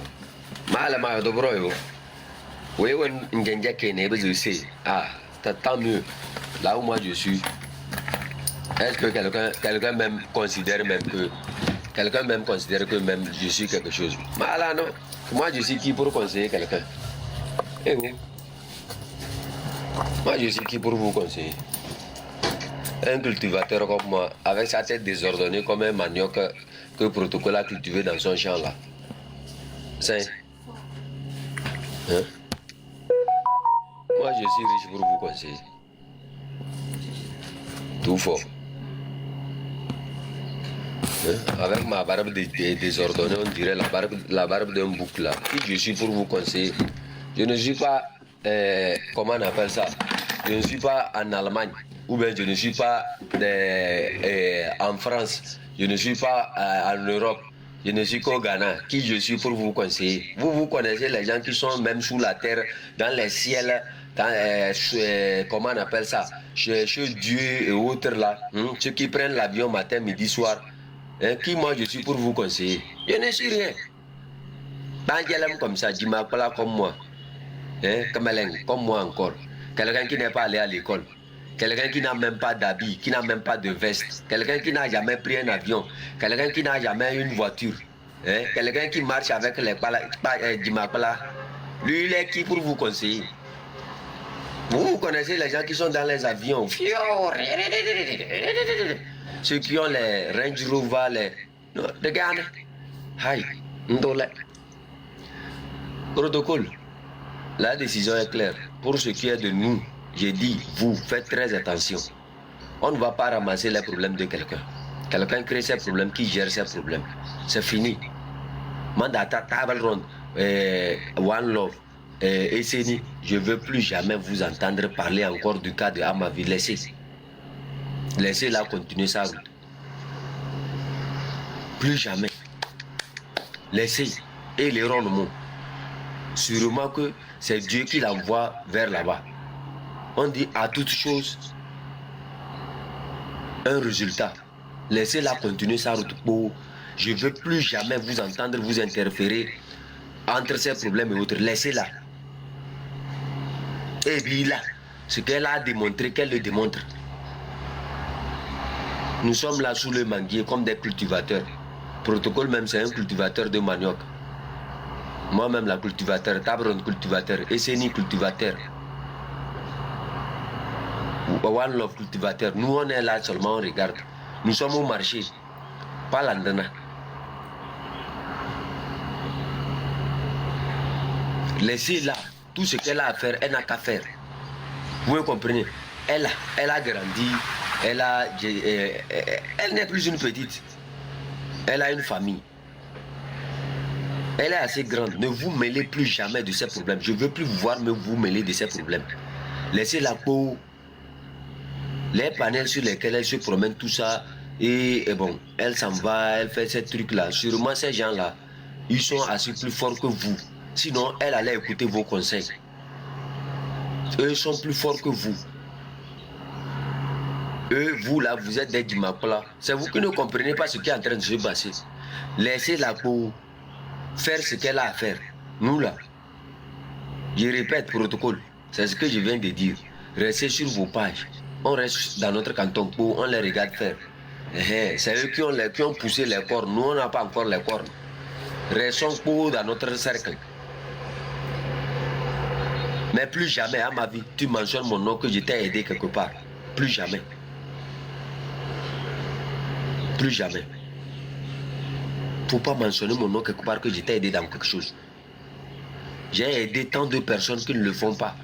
Mala ma do broyo. Oui, oui, ngenja kene bezu si. Ah, tant mieux. Là où moi je suis. Est-ce que quelqu'un même considère même que même je suis quelque chose? Mala non. Moi je suis qui pour conseiller quelqu'un? Eh oui. Moi je suis qui pour vous conseiller? Un cultivateur comme moi, avec sa tête désordonnée comme un manioc que Protocole a cultivé dans son champ là. C'est... Hein? Moi je suis riche pour vous conseiller. Tout fort. Hein? Avec ma barbe désordonnée, on dirait la barbe d'un bouc là. Qui je suis pour vous conseiller? Je ne suis pas... comment on appelle ça? Je ne suis pas en Allemagne. Ou bien je ne suis pas en France, je ne suis pas en Europe, je ne suis qu'au Ghana. Qui je suis pour vous conseiller? Vous connaissez les gens qui sont même sous la terre, dans les ciels, comment on appelle ça? Chez Dieu et autres là, ceux qui prennent l'avion matin, midi, soir. Qui moi je suis pour vous conseiller? Je ne suis rien. Bangelem comme ça, Dimakala comme moi, Kameleng comme moi encore. Quelqu'un qui n'est pas allé à l'école. Quelqu'un qui n'a même pas d'habit, qui n'a même pas de veste. Quelqu'un qui n'a jamais pris un avion. Quelqu'un qui n'a jamais eu une voiture. Quelqu'un qui marche avec les Dimakala. Lui, il est qui pour vous conseiller? Vous connaissez les gens qui sont dans les avions. Ceux qui ont les Range Rover, les... Non, regarde. Hi. Ndole. Protocole. La décision est claire. Pour ce qui est de nous, j'ai dit, vous faites très attention. On ne va pas ramasser les problèmes de quelqu'un. Quelqu'un crée ses problèmes, qui gère ses problèmes. C'est fini. Mandata, table ronde, One Love, Esseni, je ne veux plus jamais vous entendre parler encore du cas de Amavi. Laissez. Laissez-la continuer sa route. Plus jamais. Laissez. Et les rendements. Sûrement que c'est Dieu qui l'envoie vers là-bas. On dit à toute chose un résultat. Laissez-la continuer sa route. Je ne veux plus jamais vous entendre vous interférer entre ces problèmes et autres. Laissez-la. Et puis là, ce qu'elle a démontré, qu'elle le démontre. Nous sommes là sous le manguier comme des cultivateurs. Protocole même, c'est un cultivateur de manioc. Moi-même, la cultivateur, Tabron cultivateur, Esseni cultivateur. One Love cultivateur. Nous, on est là seulement, on regarde. Nous sommes au marché, pas l'andana. Laissez-la. Tout ce qu'elle a à faire, elle n'a qu'à faire. Vous comprenez? Elle a grandi. Elle n'est plus une petite. Elle a une famille. Elle est assez grande. Ne vous mêlez plus jamais de ces problèmes. Je ne veux plus vous voir me vous mêler de ces problèmes. Laissez la peau. Les panels sur lesquels elle se promène, tout ça. Et bon, elle s'en va, elle fait ces trucs-là. Sûrement, ces gens-là, ils sont assez plus forts que vous. Sinon, elle allait écouter vos conseils. Eux sont plus forts que vous. Eux, vous là, vous êtes des Dimakala. C'est vous qui ne comprenez pas ce qui est en train de se passer. Laissez la peau faire ce qu'elle a à faire. Nous là, Je répète, protocole, c'est ce que je viens de dire. Restez sur vos pages. On reste dans notre canton pour on les regarde faire. C'est eux qui ont poussé les cornes. Nous, on n'a pas encore les cornes. Restons pour dans notre cercle. Mais plus jamais à ma vie, tu mentionnes mon nom que je t'ai aidé quelque part. Plus jamais. Plus jamais. Faut pas mentionner mon nom quelque part que je t'ai aidé dans quelque chose. J'ai aidé tant de personnes qui ne le font pas.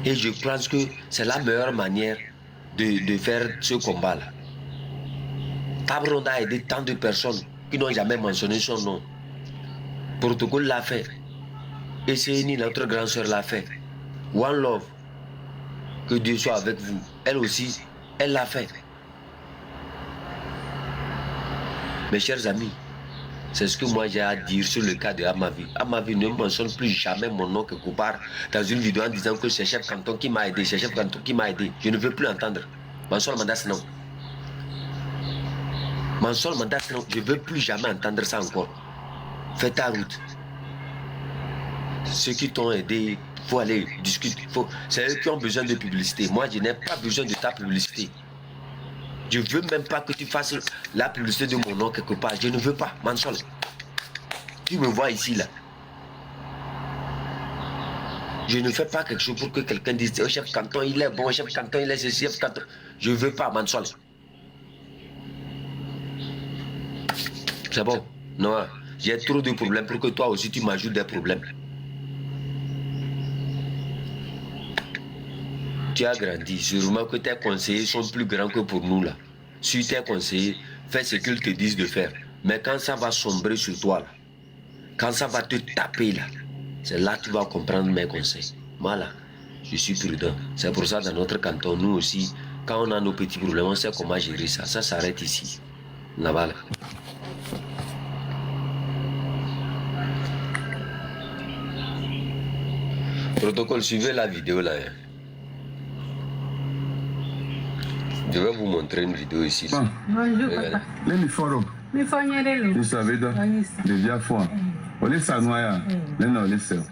Et je pense que c'est la meilleure manière de faire ce combat-là. Tabronda a aidé tant de personnes qui n'ont jamais mentionné son nom. Protocole l'a fait. Et Céline, notre grande soeur, l'a fait. One Love, que Dieu soit avec vous. Elle aussi, elle l'a fait. Mes chers amis, c'est ce que moi j'ai à dire sur le cas de Amavi. Amavi ne mentionne plus jamais mon nom quelque part dans une vidéo en disant que c'est chef canton qui m'a aidé, c'est chef canton qui m'a aidé. Je ne veux plus entendre. Mon seul mandat, c'est non. Mon seul mandat, c'est non. Je ne veux plus jamais entendre ça encore. Fais ta route. Ceux qui t'ont aidé, il faut aller discuter. C'est eux qui ont besoin de publicité. Moi, je n'ai pas besoin de ta publicité. Je ne veux même pas que tu fasses la publicité de mon nom quelque part. Je ne veux pas, Mansol. Tu me vois ici, là. Je ne fais pas quelque chose pour que quelqu'un dise oh, chef canton, il est bon, chef canton, il est ceci, chef canton. Je ne veux pas, Mansol. C'est bon. Non, j'ai trop de problèmes pour que toi aussi tu m'ajoutes des problèmes. Tu as grandi, sûrement que tes conseillers sont plus grands que pour nous là. Suis tes conseillers, fais ce qu'ils te disent de faire. Mais quand ça va sombrer sur toi là, quand ça va te taper là, c'est là que tu vas comprendre mes conseils. Voilà, je suis prudent. C'est pour ça dans notre canton, nous aussi, quand on a nos petits problèmes, on sait comment gérer ça. Ça s'arrête ici. Là-bas là. Protocole, suivez la vidéo là. Hein. Je vais vous montrer une vidéo ici. Bonjour, papa. Let me follow. Me fanyere You sabi da? The via phone. Ole sanwaya. Le na ole sell.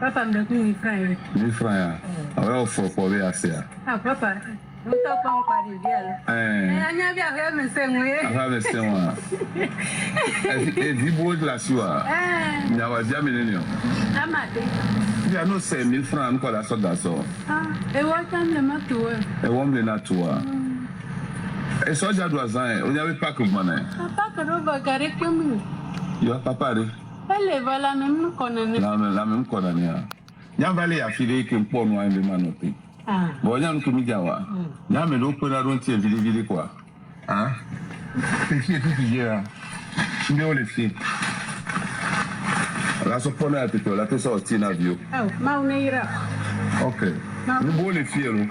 Papa mbeku ni fry. Ni fry ya. Awe ofo ko be ase ya. Ah, papa. Nta pa nkwari dia. Anya bia he me senwe. Aha be senwa. E vibo glass you a. Nya wa dia milenio. Amade. Dia no say 1000 francs ko la so da so. E wa tan le matu. E won le na toa. E so ja do azan, o nya we pack of money. Papa ko ro ba kare kemi. Yo papa re. Ele bala no kona ne. La me kona ne ya. Nya vale ya file ke mpo no an be manopi. Bon, nya nko mi jawa. Nya me lo pona don tie vili quoi. Hein? C'est tout hier. Ndi o le fi. La so pona ya peto, la te so ti na bio. Ma une ira. Okay. Ni bo le fi lo.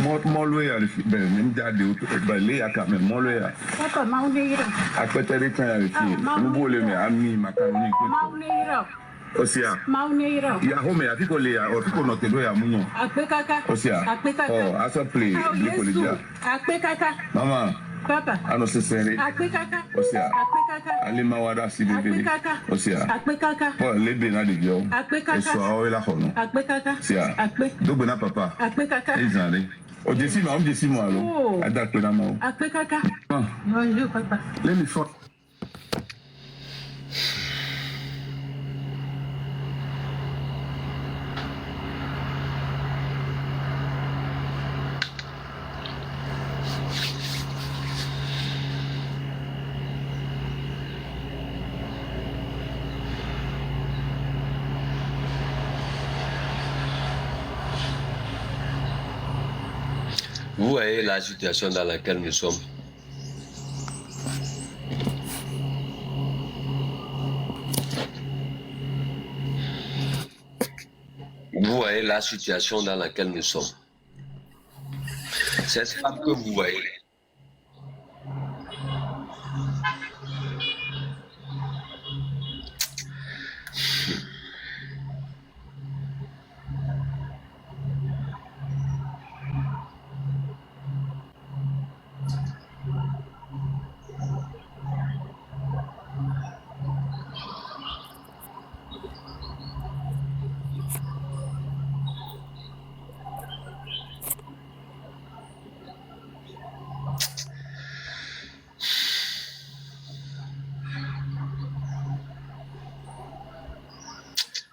Mo lo ya le fi. Ben, mi jade o ba le ya ka me mo lo ya. Papa ma une ira. Apete re kan ya le fi. Ni bo le me ami macaroni ko. Ma une ira. Osia. Ma une ira. Ya home ya fiko le ya, o fiko no te lo ya munyo. Akpe kaka. Osia. Akpe kaka. Oh, asa play, le ko le dia. Akpe kaka. Mama. Papa. Ano se sere. Akpe kaka. Osia. Akpe kaka. Ali mawada si bebe. Akpe kaka. Osia. Akpe kaka. Oh, lebe na de bio. Akpe kaka. Eso awo la hono. Akpe kaka. Sia. Akpe. Dogbe na papa. Akpe kaka. Ezare. O jesi mo alo. Oh. Ada pe na mo. Akpe kaka. Ah, Bonjour, papa. let me for. Vous voyez la situation dans laquelle nous sommes. Vous voyez la situation dans laquelle nous sommes. Cette femme que vous voyez,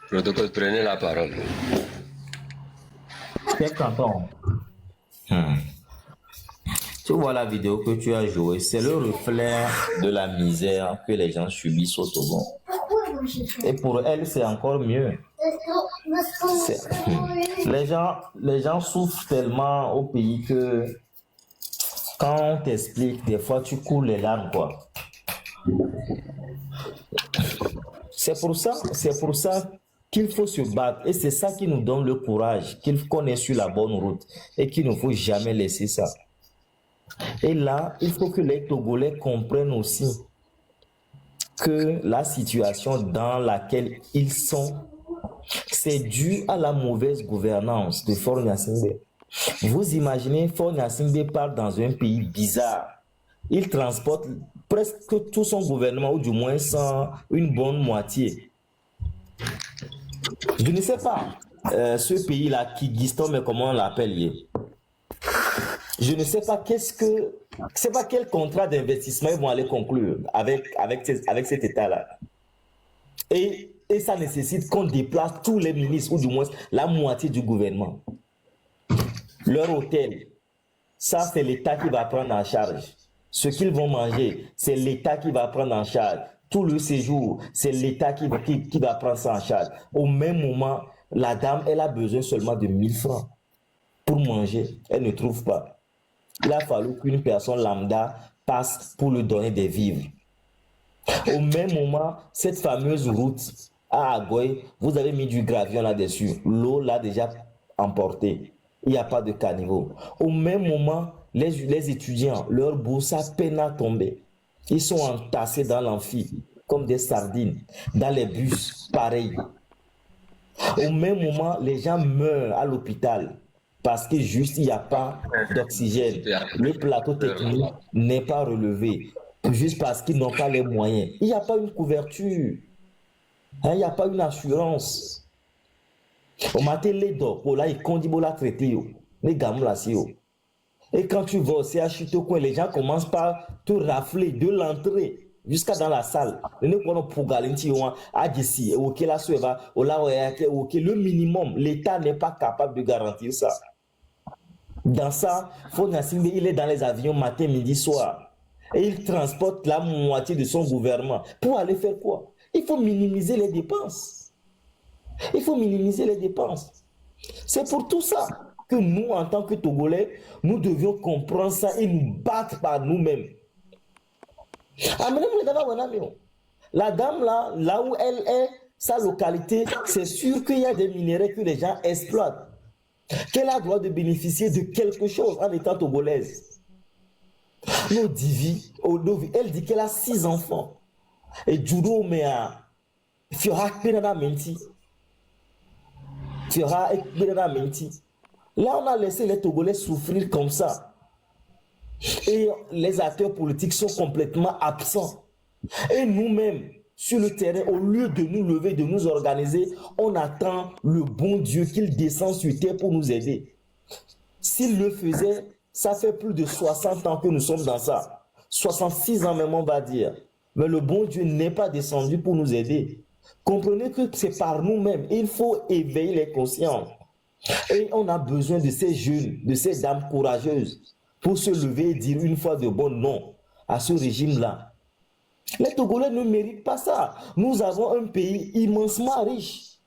Protocole, prenez la parole. Chef Canton, tu vois la vidéo que tu as jouée, c'est le reflet de la misère que les gens subissent au Togo. Et pour elle, c'est encore mieux. Les gens souffrent tellement au pays que quand on t'explique, des fois tu coules les larmes, quoi. C'est pour ça qu'il faut se battre. Et c'est ça qui nous donne le courage, qu'on est sur la bonne route et qu'il ne faut jamais laisser ça. Et là, il faut que les Togolais comprennent aussi que la situation dans laquelle ils sont, c'est dû à la mauvaise gouvernance de Faure Gnassingbé. Vous imaginez, Faure Gnassingbé part dans un pays bizarre. Il transporte presque tout son gouvernement, ou du moins une bonne moitié. Je ne sais pas, ce pays-là, Kyrgyzstan, mais comment on l'appelle? Je ne sais pas quel contrat d'investissement ils vont aller conclure avec cet État-là. Et ça nécessite qu'on déplace tous les ministres, ou du moins la moitié du gouvernement. Leur hôtel, ça c'est l'État qui va prendre en charge. Ce qu'ils vont manger, c'est l'État qui va prendre en charge. Tout le séjour, c'est l'État qui va prendre ça en charge. Au même moment, la dame, elle a besoin seulement de 1000 francs pour manger. Elle ne trouve pas. Il a fallu qu'une personne lambda passe pour lui donner des vivres. Au même moment, cette fameuse route à Agoy, vous avez mis du gravier là-dessus. L'eau l'a déjà emporté. Il n'y a pas de caniveau. Au même moment, les étudiants, leur bourse a peine à tomber. Ils sont entassés dans l'amphi, comme des sardines. Dans les bus, pareil. Au même moment, les gens meurent à l'hôpital. Parce que juste, il n'y a pas d'oxygène. Le plateau technique n'est pas relevé. Juste parce qu'ils n'ont pas les moyens. Il n'y a pas une couverture. Il n'y a pas une assurance. Au matin, les docteurs, là, ils condiment la traiter. Les gamins, là, et quand tu vas au CHU, les gens commencent par te rafler de l'entrée jusqu'à dans la salle. Le minimum, l'État n'est pas capable de garantir ça. Dans ça, Faure Gnassingbé, il est dans les avions matin, midi, soir. Et il transporte la moitié de son gouvernement. Pour aller faire quoi? Il faut minimiser les dépenses. Il faut minimiser les dépenses. C'est pour tout ça que nous, en tant que Togolais, nous devions comprendre ça et nous battre par nous-mêmes. La dame là où elle est, sa localité, c'est sûr qu'il y a des minéraux que les gens exploitent. Qu'elle a le droit de bénéficier de quelque chose en étant togolaise. Elle dit qu'elle a 6 enfants. Et Judo, mais là, on a laissé les Togolais souffrir comme ça. Et les acteurs politiques sont complètement absents. Et nous-mêmes, sur le terrain, au lieu de nous lever, de nous organiser, on attend le bon Dieu qu'il descende sur terre pour nous aider. S'il le faisait, ça fait plus de 60 ans que nous sommes dans ça. 66 ans même, on va dire. Mais le bon Dieu n'est pas descendu pour nous aider. Comprenez que c'est par nous-mêmes. Il faut éveiller les consciences. Et on a besoin de ces jeunes, de ces dames courageuses pour se lever et dire une fois de bon non à ce régime-là. Les Togolais ne méritent pas ça. Nous avons un pays immensement riche.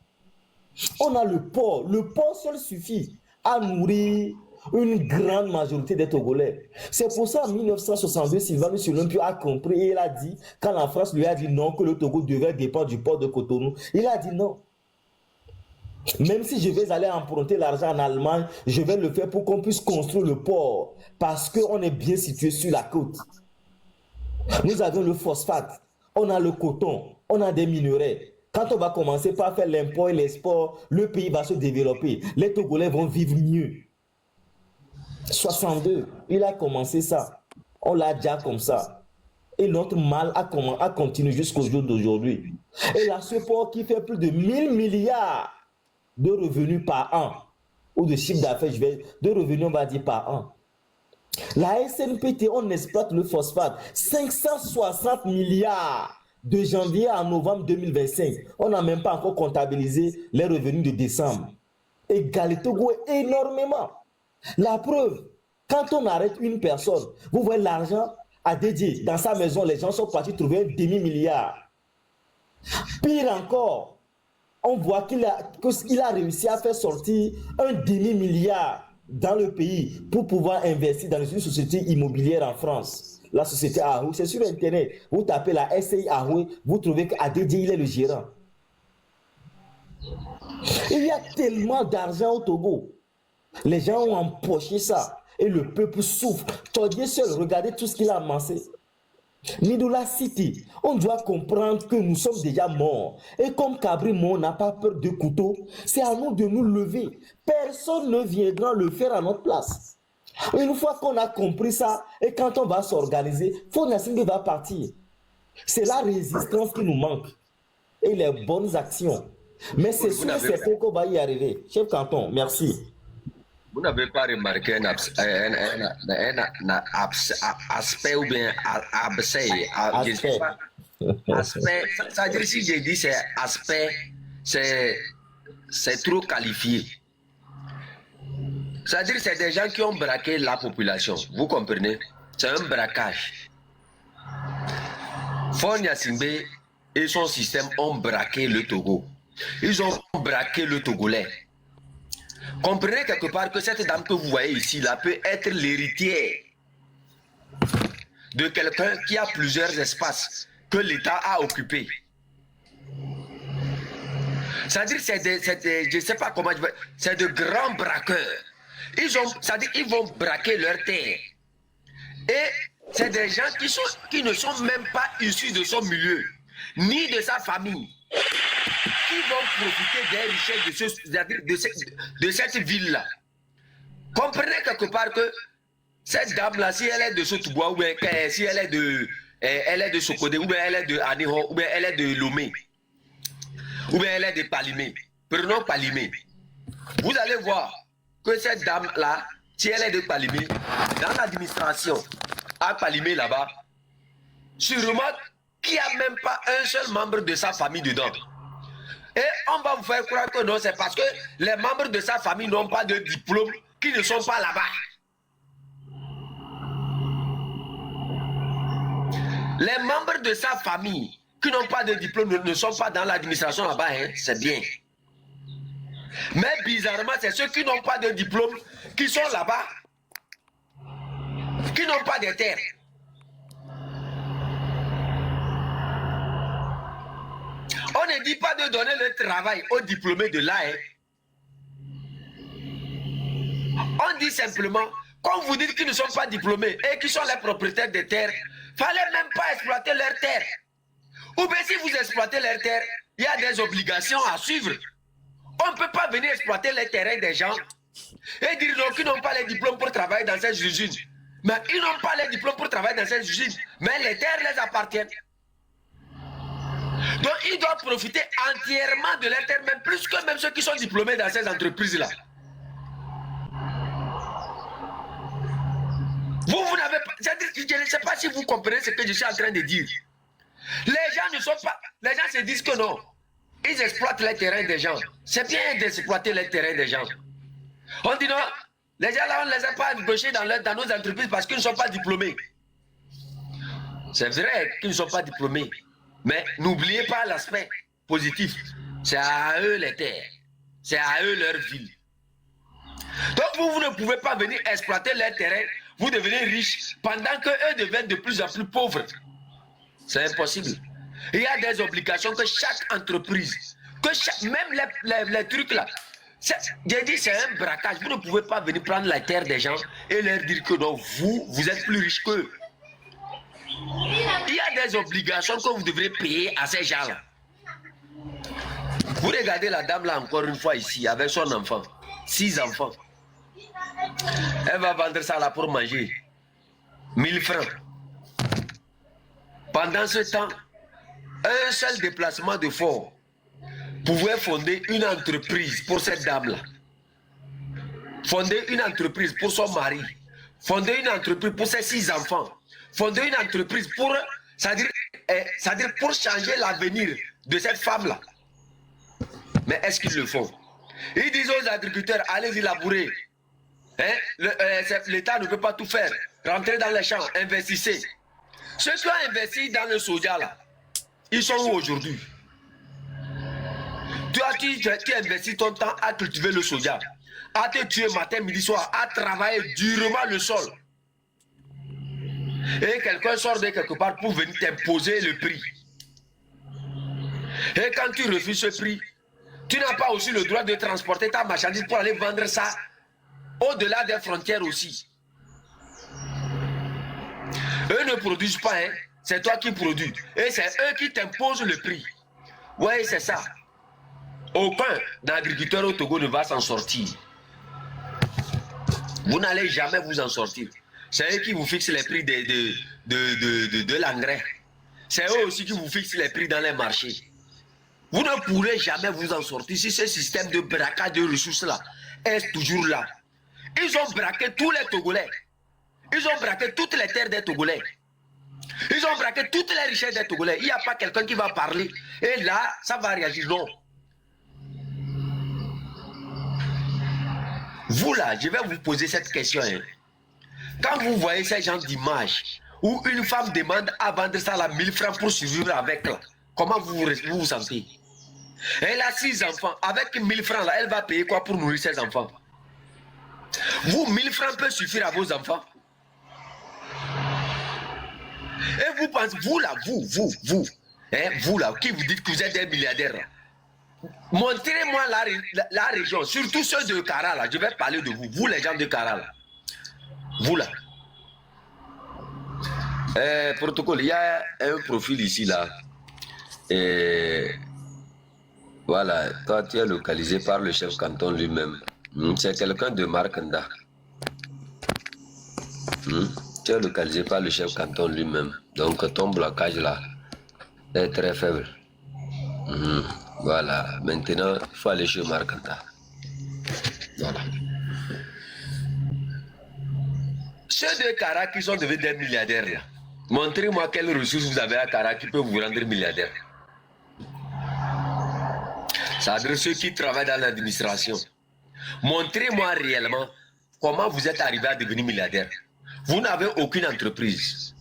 On a le port. Le port seul suffit à nourrir une grande majorité des Togolais. C'est pour ça en 1962, Sylvain Lumpio a compris et il a dit, quand la France lui a dit non, que le Togo devait dépendre du port de Cotonou, il a dit non. Même si je vais aller emprunter l'argent en Allemagne, je vais le faire pour qu'on puisse construire le port. Parce qu'on est bien situé sur la côte. Nous avons le phosphate, on a le coton, on a des minerais. Quand on va commencer par faire l'import et l'export, le pays va se développer. Les Togolais vont vivre mieux. 62, il a commencé ça. On l'a déjà comme ça. Et notre mal a continué jusqu'au jour d'aujourd'hui. Et là, ce port qui fait plus de 1000 milliards de revenus par an, ou de chiffre d'affaires, de revenus, on va dire, par an. La SNPT, on exploite le phosphate, 560 milliards de janvier à novembre 2025, on n'a même pas encore comptabilisé les revenus de décembre. Et Galetogo énormément. La preuve, quand on arrête une personne, vous voyez l'argent à dédier dans sa maison, les gens sont partis trouver un demi-milliard. Pire encore, on voit qu'il a réussi à faire sortir un demi-milliard dans le pays pour pouvoir investir dans une société immobilière en France. La société Ahou, c'est sur Internet. Vous tapez la SCI Ahou, vous trouvez qu'Adédié, il est le gérant. Il y a tellement d'argent au Togo. Les gens ont empoché ça et le peuple souffre. Todier seul, regardez tout ce qu'il a amassé. Nidoula City, on doit comprendre que nous sommes déjà morts. Et comme Cabri Mort n'a pas peur de couteau, c'est à nous de nous lever. Personne ne viendra le faire à notre place. Une fois qu'on a compris ça, et quand on va s'organiser, Fonasinde va partir. C'est la résistance qui nous manque. Et les bonnes actions. Mais c'est sûr et certain qu'on va y arriver. Chef Canton, merci. Vous n'avez pas remarqué un aspect ou bien aspect, ça veut dire si j'ai dit c'est aspect, c'est trop qualifié. C'est-à-dire c'est des gens qui ont braqué la population, vous comprenez? C'est un braquage. Fonia Simbe et son système ont braqué le Togo. Ils ont braqué le Togolais. Comprenez quelque part que cette dame que vous voyez ici là peut être l'héritière de quelqu'un qui a plusieurs espaces que l'État a occupés. C'est-à-dire je ne sais pas comment je veux, c'est de grands braqueurs. C'est-à-dire ils vont braquer leur terre. Et c'est des gens qui ne sont même pas issus de son milieu, ni de sa famille. Qui vont profiter des richesses de cette ville-là. Comprenez quelque part que cette dame-là, si elle est de Sotoubois, ou bien si elle est de Sokodé, ou bien elle est de Aniho, ou bien elle est de Lomé, ou bien elle est de Palimé. Prenons Palimé. Vous allez voir que cette dame-là, si elle est de Palimé, dans l'administration, à Palimé là-bas, sûrement qu'il n'y a même pas un seul membre de sa famille dedans. Et on va vous faire croire que non, c'est parce que les membres de sa famille n'ont pas de diplôme qui ne sont pas là-bas. Les membres de sa famille qui n'ont pas de diplôme ne sont pas dans l'administration là-bas, hein, c'est bien. Mais bizarrement, c'est ceux qui n'ont pas de diplôme qui sont là-bas, qui n'ont pas de terre. On ne dit pas de donner le travail aux diplômés de là. Hein. On dit simplement, quand vous dites qu'ils ne sont pas diplômés et qu'ils sont les propriétaires des terres, il ne fallait même pas exploiter leurs terres. Ou bien si vous exploitez leurs terres, il y a des obligations à suivre. On ne peut pas venir exploiter les terrains des gens et dire non, qu'ils n'ont pas les diplômes pour travailler dans ces usines. Mais ils n'ont pas les diplômes pour travailler dans ces usines. Mais les terres les appartiennent. Donc, ils doivent profiter entièrement de leurs terres, même plus que même ceux qui sont diplômés dans ces entreprises-là. Vous n'avez pas... Je ne sais pas si vous comprenez ce que je suis en train de dire. Les gens ne sont pas... Les gens se disent que non. Ils exploitent les terrains des gens. C'est bien d'exploiter les terrains des gens. On dit non, les gens là, on ne les a pas embauchés dans nos entreprises parce qu'ils ne sont pas diplômés. C'est vrai qu'ils ne sont pas diplômés. Mais n'oubliez pas l'aspect positif. C'est à eux les terres. C'est à eux leur ville. Donc vous ne pouvez pas venir exploiter leurs terrains. Vous devenez riches pendant qu'eux deviennent de plus en plus pauvres. C'est impossible. Il y a des obligations que chaque entreprise, même les trucs là, j'ai dit c'est un braquage. Vous ne pouvez pas venir prendre la terre des gens et leur dire que non, vous êtes plus riches qu'eux. Il y a des obligations que vous devrez payer à ces gens-là. Vous regardez la dame là encore une fois ici avec son enfant, 6 enfants. Elle va vendre ça là pour manger 1000 francs. Pendant ce temps, un seul déplacement de fonds pouvait fonder une entreprise pour cette dame-là. Fonder une entreprise pour son mari. Fonder une entreprise pour ses 6 enfants. Fonder une entreprise pour C'est-à-dire pour changer l'avenir de cette femme-là. Mais est-ce qu'ils le font? Ils disent aux agriculteurs, allez-y labourer. Hein? L'État ne peut pas tout faire. Rentrez dans les champs, investissez. Ceux qui ont investi dans le soja, là, ils sont où aujourd'hui? Toi, tu investis ton temps à cultiver le soja, à te tuer matin, midi, soir, à travailler durement le sol. Et quelqu'un sort de quelque part pour venir t'imposer le prix. Et quand tu refuses ce prix, tu n'as pas aussi le droit de transporter ta marchandise pour aller vendre ça au-delà des frontières aussi. Eux ne produisent pas, hein. C'est toi qui produis. Et c'est eux qui t'imposent le prix. Oui, c'est ça. Aucun agriculteur au Togo ne va s'en sortir. Vous n'allez jamais vous en sortir. C'est eux qui vous fixent les prix de l'engrais. C'est eux aussi qui vous fixent les prix dans les marchés. Vous ne pourrez jamais vous en sortir si ce système de braquage de ressources-là est toujours là. Ils ont braqué tous les Togolais. Ils ont braqué toutes les terres des Togolais. Ils ont braqué toutes les richesses des Togolais. Il n'y a pas quelqu'un qui va parler. Et là, ça va réagir. Non. Vous là, je vais vous poser cette question. Hein. Quand vous voyez ces gens d'image où une femme demande à vendre ça à 1000 francs pour survivre avec là, comment vous vous sentez? Elle a 6 enfants. Avec 1000 francs là, elle va payer quoi pour nourrir ses enfants? Vous, 1000 francs peut suffire à vos enfants? Et vous pensez, vous là, vous là, qui vous dites que vous êtes des milliardaires là, montrez-moi la région, surtout ceux de Kara là, je vais parler de vous, vous les gens de Kara là. Vous là. Protocole, il y a un profil ici là. Et voilà, quand tu es localisé par le chef canton lui-même, c'est quelqu'un de Markanda. Tu es localisé par le chef canton lui-même. Donc ton blocage là est très faible. Voilà, maintenant il faut aller chez Markanda. Voilà. Ceux de Kara qui sont devenus des milliardaires là, montrez-moi quelles ressources vous avez à Kara qui peut vous rendre milliardaire. Ça veut dire ceux qui travaillent dans l'administration. Montrez-moi réellement comment vous êtes arrivé à devenir milliardaire. Vous n'avez aucune entreprise.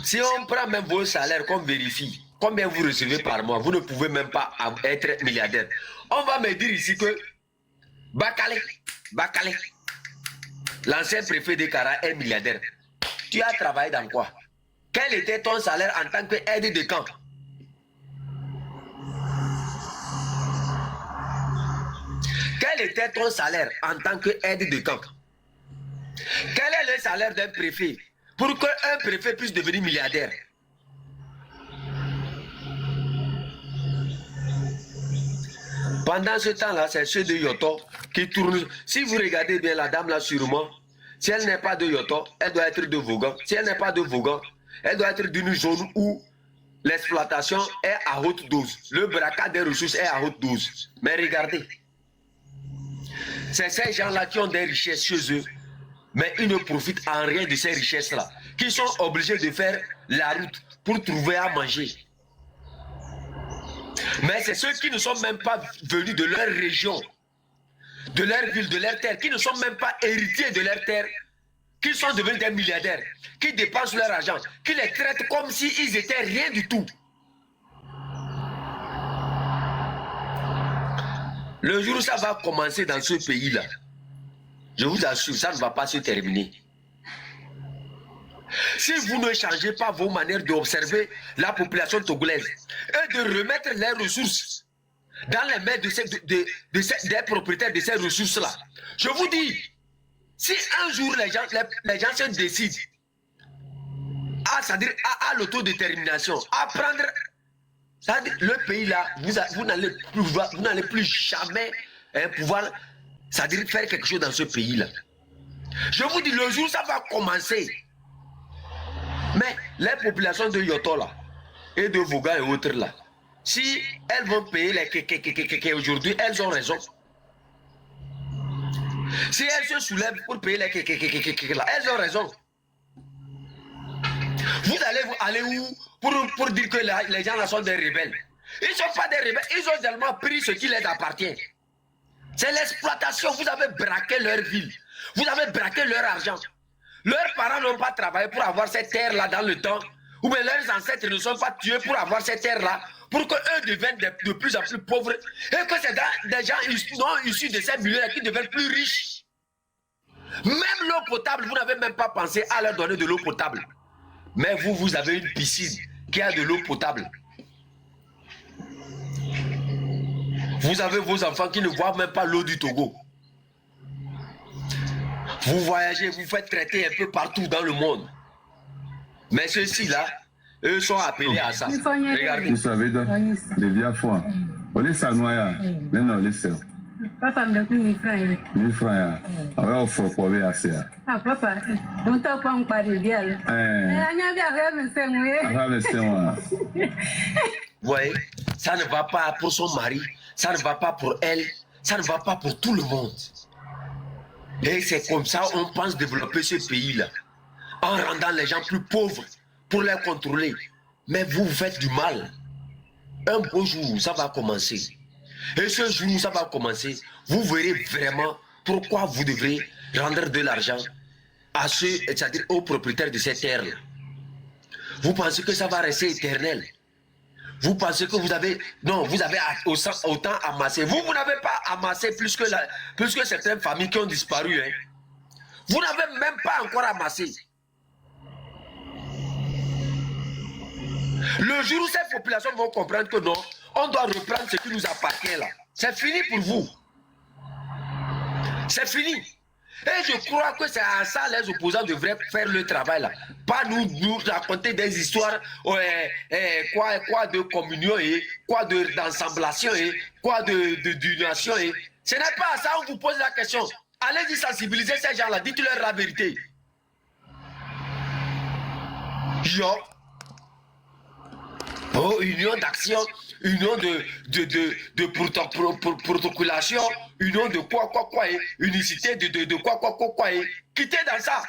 Si on prend même vos salaires, qu'on vérifie combien vous recevez par mois, vous ne pouvez même pas être milliardaire. On va me dire ici que Bakale, l'ancien préfet de Kara est milliardaire. Tu as travaillé dans quoi? Quel était ton salaire en tant qu'aide de camp? Quel était ton salaire en tant qu'aide de camp? Quel est le salaire d'un préfet pour qu'un préfet puisse devenir milliardaire? Pendant ce temps-là, c'est ceux de Yoto qui tournent. Si vous regardez bien la dame là sûrement, si elle n'est pas de Yoto, elle doit être de Vaughan. Si elle n'est pas de Vaughan, elle doit être d'une zone où l'exploitation est à haute dose. Le braquage des ressources est à haute dose. Mais regardez, c'est ces gens-là qui ont des richesses chez eux, mais ils ne profitent en rien de ces richesses-là, qui sont obligés de faire la route pour trouver à manger. Mais c'est ceux qui ne sont même pas venus de leur région, de leur ville, de leur terre, qui ne sont même pas héritiers de leur terre, qui sont devenus des milliardaires, qui dépensent leur argent, qui les traitent comme s'ils étaient rien du tout. Le jour où ça va commencer dans ce pays-là, je vous assure, ça ne va pas se terminer. Si vous ne changez pas vos manières d'observer la population togolaise et de remettre les ressources dans les mains des propriétaires de ces ressources-là, je vous dis, si un jour les gens se décident à l'autodétermination, à prendre, le pays-là, vous n'allez plus jamais pouvoir faire quelque chose dans ce pays-là. Je vous dis, le jour où ça va commencer, mais les populations de Yoto là, et de Vaughan et autres là, si elles vont payer les kékékékéké aujourd'hui, elles ont raison. Si elles se soulèvent pour payer les kékékékéké là, elles ont raison. Vous allez aller où pour dire que les gens là sont des rebelles? Ils ne sont pas des rebelles, ils ont tellement pris ce qui les appartient. C'est l'exploitation, vous avez braqué leur ville, vous avez braqué leur argent. Leurs parents n'ont pas travaillé pour avoir cette terre-là dans le temps, ou bien leurs ancêtres ne sont pas tués pour avoir cette terre-là, pour qu'eux deviennent de plus en plus pauvres, et que c'est des gens non issus de ces milieux qui deviennent plus riches. Même l'eau potable, vous n'avez même pas pensé à leur donner de l'eau potable. Mais vous avez une piscine qui a de l'eau potable. Vous avez vos enfants qui ne voient même pas l'eau du Togo. Vous voyagez, vous faites traiter un peu partout dans le monde. Mais ceux-ci-là, eux sont appelés à ça. Regardez. Vous savez, les vieilles fois, on les sanoya, maintenant on les sert. Papa me donne 1000 francs. 1000 francs, on va offrir pour aller à ça. Ah, papa, on t'a pas parlé bien. Vous voyez, ça ne va pas pour son mari, ça ne va pas pour elle, ça ne va pas pour tout le monde. Et c'est comme ça qu'on pense développer ce pays-là, en rendant les gens plus pauvres pour les contrôler. Mais vous faites du mal. Un beau jour, ça va commencer. Et ce jour où ça va commencer, vous verrez vraiment pourquoi vous devrez rendre de l'argent à ceux, c'est-à-dire aux propriétaires de ces terres-là. Vous pensez que ça va rester éternel? Vous pensez que vous avez... Non, vous avez autant amassé. Vous n'avez pas amassé plus que certaines familles qui ont disparu. Hein. Vous n'avez même pas encore amassé. Le jour où ces populations vont comprendre que non, on doit reprendre ce qui nous appartient là. C'est fini pour vous. C'est fini. Et je crois que c'est à ça les opposants devraient faire le travail là. Pas nous raconter des histoires, quoi de communion et quoi d'ensemblation et quoi d'union et. Ce n'est pas à ça qu'on vous pose la question. Allez-y sensibiliser ces gens là, dites-leur la vérité. Yo. Oh, union d'action, union de protocolation, union de quoi, unicité de quoi, quittez dans ça.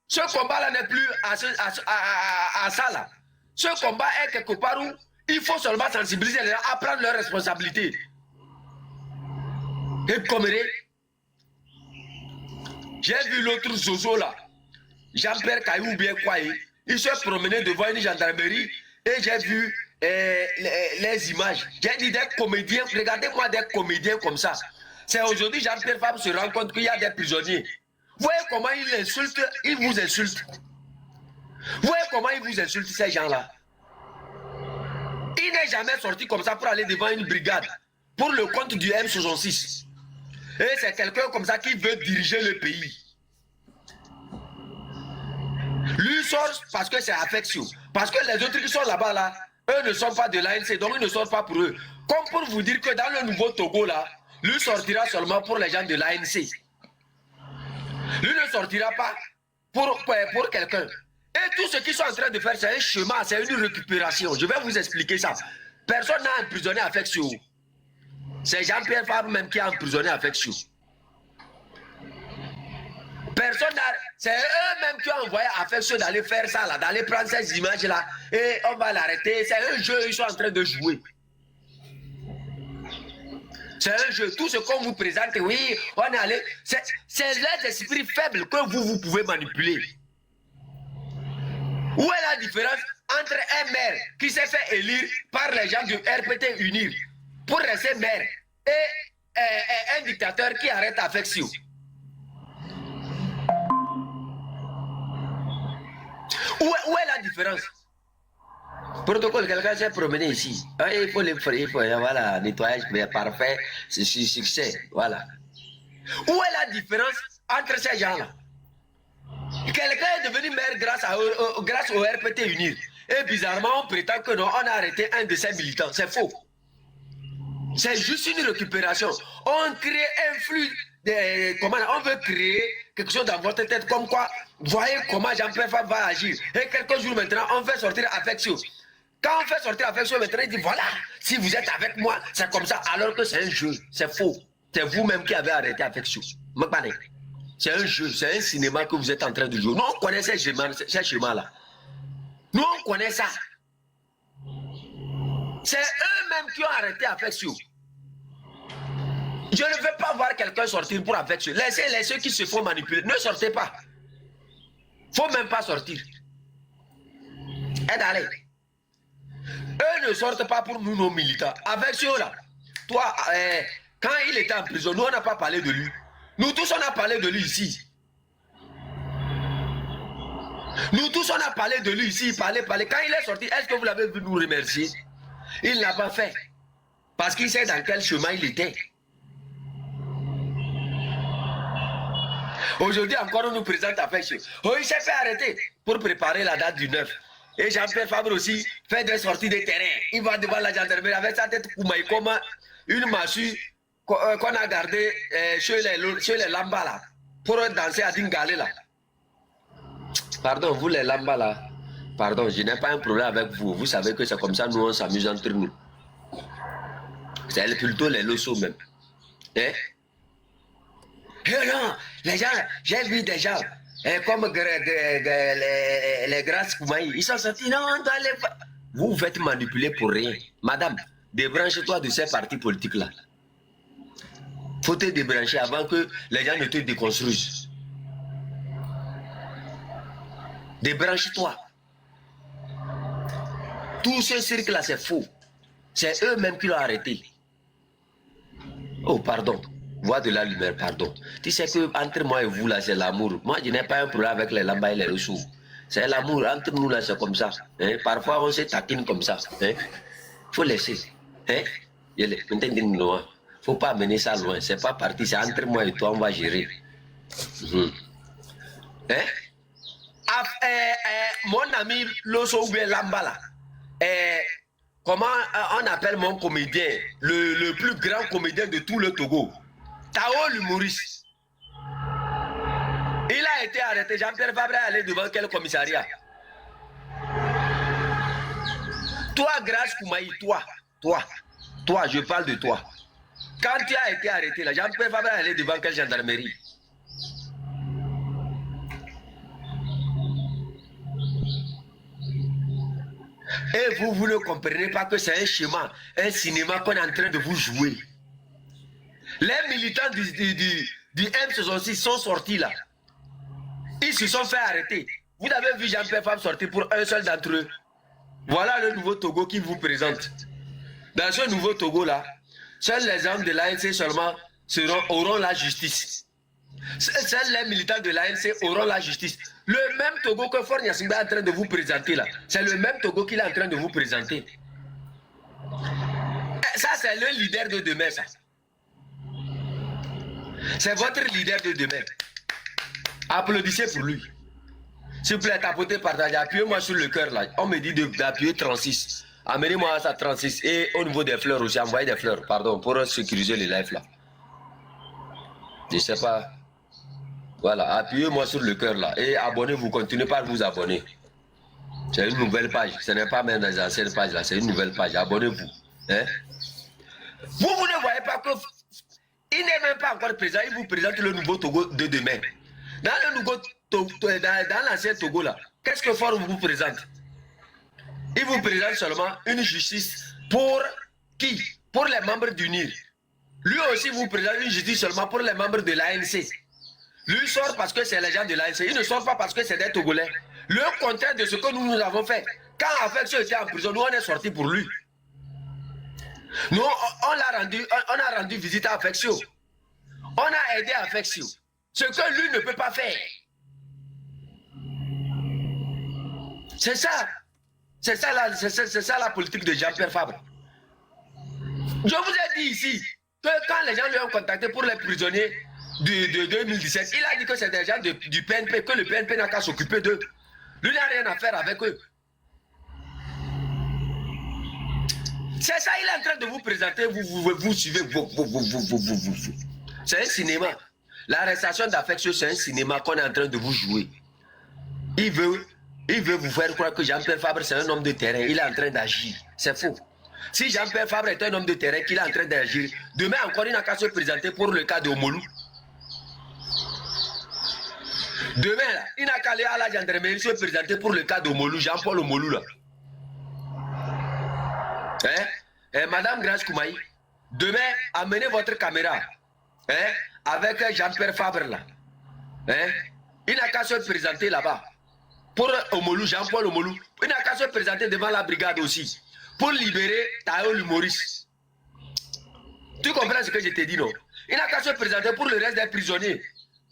Ce combat-là n'est plus à ça là. Ce combat est quelque part où il faut seulement sensibiliser les gens à prendre leurs responsabilités. Et comme j'ai vu l'autre Zozo là, Jean-Pierre Caillou bien quoi, il se promenait devant une gendarmerie. Et j'ai vu les images. J'ai dit des comédiens, regardez-moi des comédiens comme ça. C'est aujourd'hui Jean-Pierre Fabre se rend compte qu'il y a des prisonniers. Vous voyez comment il insulte, il vous insulte. Vous voyez comment il vous insulte ces gens-là. Il n'est jamais sorti comme ça pour aller devant une brigade, pour le compte du M66. Et c'est quelqu'un comme ça qui veut diriger le pays. Lui sort parce que c'est affection. Parce que les autres qui sont là-bas, là, eux ne sont pas de l'ANC, donc ils ne sortent pas pour eux. Comme pour vous dire que dans le nouveau Togo, là, lui sortira seulement pour les gens de l'ANC. Lui ne sortira pas pour quelqu'un. Et tout ce qu'ils sont en train de faire, c'est un chemin, c'est une récupération. Je vais vous expliquer ça. Personne n'a emprisonné affection. C'est Jean-Pierre Fabre même qui a emprisonné affection. Personne n'a... C'est eux-mêmes qui ont envoyé affection d'aller faire ça, là, d'aller prendre ces images-là, et on va l'arrêter. C'est un jeu, ils sont en train de jouer. C'est un jeu. Tout ce qu'on vous présente, oui, on est allé... C'est les esprits faibles que vous pouvez manipuler. Où est la différence entre un maire qui s'est fait élire par les gens du RPT Unir pour rester maire et un dictateur qui arrête affection? Où est la différence? Protocole, quelqu'un s'est promené ici. Il faut le faire, voilà, nettoyage parfait, c'est succès, voilà. Où est la différence entre ces gens-là? Quelqu'un est devenu maire grâce au RPT Unir. Et bizarrement, on prétend que non, on a arrêté un de ses militants. C'est faux. C'est juste une récupération. On crée un flux. On veut créer quelque chose dans votre tête comme quoi, voyez comment Jean-Pierre Fabre va agir. Et quelques jours maintenant, on fait sortir affection. Quand on fait sortir affection, maintenant, il dit voilà, si vous êtes avec moi, c'est comme ça, alors que c'est un jeu. C'est faux. C'est vous-même qui avez arrêté affection. C'est un jeu, c'est un cinéma que vous êtes en train de jouer. Non, on connaît ces schémas-là. Nous, on connaît ça. C'est eux-mêmes qui ont arrêté Affection. Je ne veux pas voir quelqu'un sortir pour Affection. Laissez ceux qui se font manipuler. Ne sortez pas. Il ne faut même pas sortir. Et d'aller. Eux ne sortent pas pour nous, nos militants. Affection là. Toi, quand il était en prison, nous, on n'a pas parlé de lui. Nous tous, on a parlé de lui ici. Nous tous, on a parlé de lui ici. Parlé. Quand il est sorti, est-ce que vous l'avez vu nous remercier? Il n'a pas fait. Parce qu'il sait dans quel chemin il était. Aujourd'hui encore, on nous présente Affection. Oh, il s'est fait arrêter pour préparer la date du 9. Et Jean-Pierre Fabre aussi fait des sorties de terrain. Il va devant la gendarmerie avec sa tête koumaï comme une massue qu'on a gardée chez les Lamba là, pour danser à Dingale là. Pardon, vous les Lamba là. Pardon, je n'ai pas un problème avec vous. Vous savez que c'est comme ça, nous on s'amuse entre nous. C'est plutôt les leçons même. Hein? Non, les gens, j'ai vu des gens, comme les grâces Koumaï, ils sont sortis, non, on doit aller. Vous vous faites manipuler pour rien. Madame, débranche-toi de ces partis politiques-là. Faut te débrancher avant que les gens ne te déconstruisent. Débranche-toi. Tout ce cirque-là, c'est faux. C'est eux-mêmes qui l'ont arrêté. Oh, pardon. Voix de la lumière, pardon. Tu sais que entre moi et vous, là, c'est l'amour. Moi, je n'ai pas un problème avec les Lamba et les Ressous. C'est l'amour. Entre nous, là, c'est comme ça. Hein? Parfois, on se taquine comme ça. Hein? Faut laisser. Hein? Faut pas amener ça loin. C'est pas parti. C'est entre moi et toi, on va gérer. Hein? Mon ami Loso ou Lamba, là. Comment on appelle mon comédien, le plus grand comédien de tout le Togo, Tao l'humoriste. Il a été arrêté. Jean-Pierre Fabre est allé devant quel commissariat? Toi, Grâce Koumaï, toi, je parle de toi. Quand tu as été arrêté, là, Jean-Pierre Fabre est allé devant quelle gendarmerie? Et vous ne comprenez pas que c'est un schéma, un cinéma qu'on est en train de vous jouer. Les militants du M66 sont sortis là. Ils se sont fait arrêter. Vous avez vu Jean-Pierre Fabre sortir pour un seul d'entre eux. Voilà le nouveau Togo qui vous présente. Dans ce nouveau Togo là, seuls les hommes de l'ANC seulement auront la justice. Seuls les militants de l'ANC auront la justice. Le même Togo que Faure Gnassingbé est en train de vous présenter là, c'est le même Togo qu'il est en train de vous présenter. Ça, c'est le leader de demain, ça. C'est votre leader de demain. Applaudissez pour lui. S'il vous plaît, tapotez, partagez, appuyez-moi sur le cœur là. On me dit d'appuyer 36. Amenez-moi à 36. Et au niveau des fleurs aussi, envoyez des fleurs, pardon, pour sécuriser les lives là. Je ne sais pas. Voilà, appuyez-moi sur le cœur là. Et abonnez-vous, continuez par vous abonner. C'est une nouvelle page. Ce n'est pas même dans les anciennes pages là, c'est une nouvelle page. Abonnez-vous. Hein? Vous ne voyez pas que il n'est même pas encore présent. Il vous présente le nouveau Togo de demain. Dans le nouveau Togo, dans l'ancien Togo là, qu'est-ce que Faure vous présente? Il vous présente seulement une justice pour qui? Pour les membres du NIR. Lui aussi vous présente une justice seulement pour les membres de l'ANC. Lui sort parce que c'est les gens de l'ANC. Il ne sort pas parce que c'est des Togolais. Le contraire de ce que nous avons fait. Quand Affection était en prison, nous on est sortis pour lui. Nous, on a rendu visite à Affection. On a aidé Affection. Ce que lui ne peut pas faire. C'est ça. C'est ça la politique de Jean-Pierre Fabre. Je vous ai dit ici que quand les gens lui ont contacté pour les prisonniers de 2017, il a dit que c'est des gens du PNP, que le PNP n'a qu'à s'occuper d'eux. Lui n'a rien à faire avec eux. C'est ça, il est en train de vous présenter, vous suivez, vous. C'est un cinéma. L'arrestation d'Affection, c'est un cinéma qu'on est en train de vous jouer. Il veut vous faire croire que Jean-Pierre Fabre, c'est un homme de terrain, il est en train d'agir. C'est faux. Si Jean-Pierre Fabre est un homme de terrain, qu'il est en train d'agir, demain encore, il n'a qu'à se présenter pour le cas de Omolou. Demain, là, il n'a qu'à aller à la gendarmerie se présenter pour le cas d'Omolou, Jean-Paul Omolou là. Madame Grace Koumaï, demain, amenez votre caméra avec Jean-Pierre Fabre là. Il n'a qu'à se présenter là-bas. Pour Omolou, Jean-Paul Omolou, il n'a qu'à se présenter devant la brigade aussi. Pour libérer Tayo l'humoriste. Tu comprends ce que je t'ai dit, non? Il n'a qu'à se présenter pour le reste des prisonniers.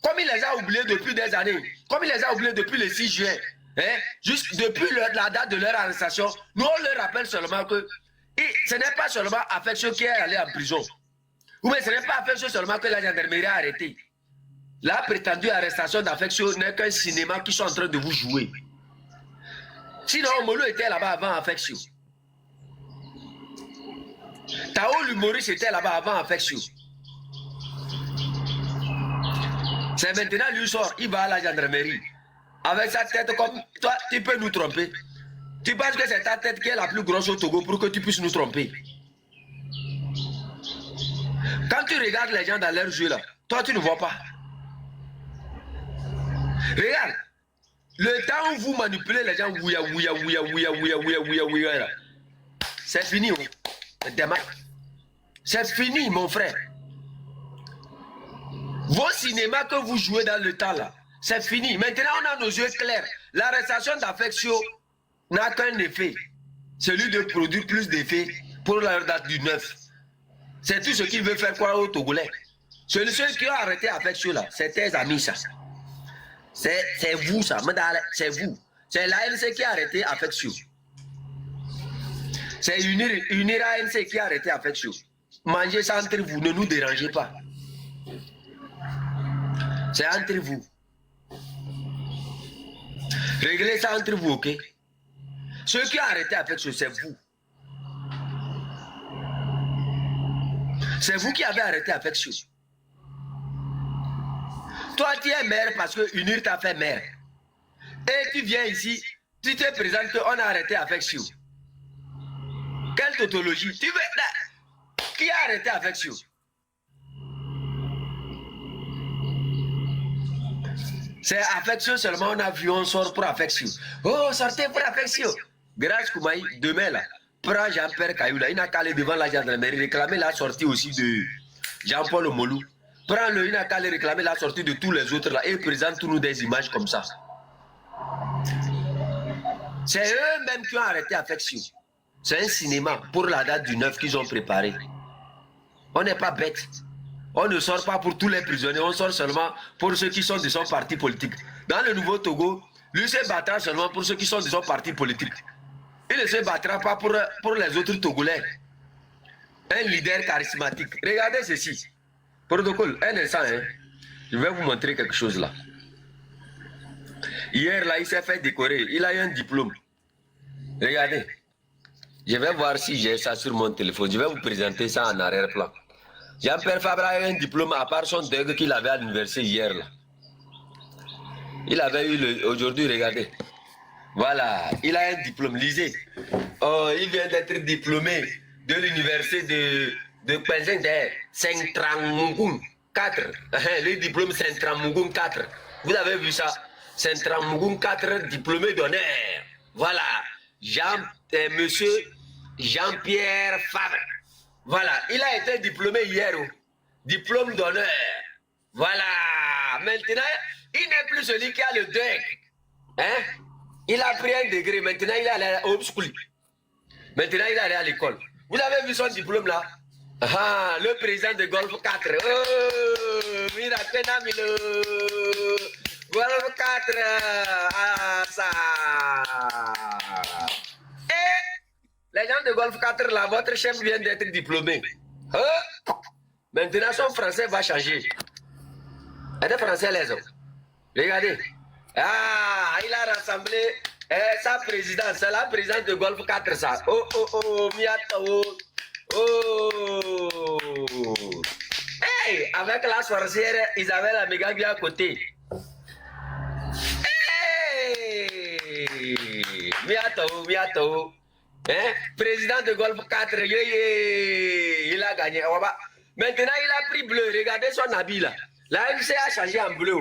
Comme il les a oubliés depuis des années, comme il les a oubliés depuis le 6 juin, juste depuis la date de leur arrestation, nous on leur rappelle seulement que ce n'est pas seulement Affection qui est allé en prison. Ou bien ce n'est pas Affection seulement que la gendarmerie a arrêté. La prétendue arrestation d'Affection n'est qu'un cinéma qui sont en train de vous jouer. Sinon, Omolou était là-bas avant Affection. Tao l'humoriste était là-bas avant Affection. C'est maintenant lui sort, il va à la gendarmerie. Avec sa tête comme toi, tu peux nous tromper. Tu penses que c'est ta tête qui est la plus grosse au Togo pour que tu puisses nous tromper. Quand tu regardes les gens dans leur jeu là, toi tu ne vois pas. Regarde, le temps où vous manipulez les gens, c'est fini. C'est fini, mon frère. Vos cinémas que vous jouez dans le temps là, c'est fini. Maintenant, on a nos yeux clairs. L'arrestation d'Affection n'a qu'un effet. Celui de produire plus d'effets pour la date du 9. C'est tout ce qu'il veut faire croire aux Togolais. Ceux qui ont arrêté Affection là, c'est tes amis ça. C'est vous ça, c'est vous. C'est l'ANC qui a arrêté Affection. C'est Unir ANC qui a arrêté Affection. Mangez ça entre vous, ne nous dérangez pas. C'est entre vous. Réglez ça entre vous, ok? Ceux qui ont arrêté Affection, c'est vous. C'est vous qui avez arrêté Affection. Toi, tu es maire parce que Unir t'a fait maire. Et tu viens ici, tu te présentes qu'on a arrêté Affection. Quelle tautologie? Tu veux... Qui a arrêté Affection? C'est Affection seulement, on a vu, on sort pour Affection. Oh, sortez pour Affection. Grâce Koumaï, demain là, prends Jean-Pierre Kayoula, il n'a qu'à aller devant la gendarmerie réclamer la sortie aussi de Jean-Paul Omolou. Prends-le, il n'a qu'à aller réclamer la sortie de tous les autres là et présente-nous des images comme ça. C'est eux-mêmes qui ont arrêté Affection. C'est un cinéma pour la date du 9 qu'ils ont préparé. On n'est pas bête. On ne sort pas pour tous les prisonniers, on sort seulement pour ceux qui sont de son parti politique. Dans le nouveau Togo, lui se battra seulement pour ceux qui sont de son parti politique. Il ne se battra pas pour les autres Togolais. Un leader charismatique. Regardez ceci. Protocole, un instant, hein. Je vais vous montrer quelque chose là. Hier là, il s'est fait décorer. Il a eu un diplôme. Regardez. Je vais voir si j'ai ça sur mon téléphone. Je vais vous présenter ça en arrière-plan. Jean-Pierre Fabre a eu un diplôme à part son DEG qu'il avait à l'université hier là. Il avait eu aujourd'hui, regardez. Voilà, il a un diplôme, lisez. Oh, il vient d'être diplômé de l'université de Saint-Tramungoum 4. Le diplôme Saint-Tramungoum 4. Vous avez vu ça? Saint-Tramungoum 4, diplômé d'honneur. Voilà, monsieur Jean-Pierre Fabre. Voilà, il a été diplômé hier. Diplôme d'honneur. Voilà, maintenant, il n'est plus celui qui a le DEC. Hein? Il a pris un degré, maintenant il est allé à school. Maintenant il est allé à l'école. Vous avez vu son diplôme là? Ah, le président de Golf 4. Oh, mira, penamilo. Golf 4. Ah, ça. Et les gens de Golf 4 là, votre chef vient d'être diplômé. Oh, maintenant son français va changer. Elle est français les hommes. Regardez. Ah, il a rassemblé sa présidence, la présidence de Golf 4, ça. Oh, oh, oh, miato. Oh. Hey, avec la sorcière Isabelle Amigagui à côté. Hey, miato. Hein? Président de Golf 4, il a gagné. Maintenant, il a pris bleu. Regardez son habit là. La MC a changé en bleu.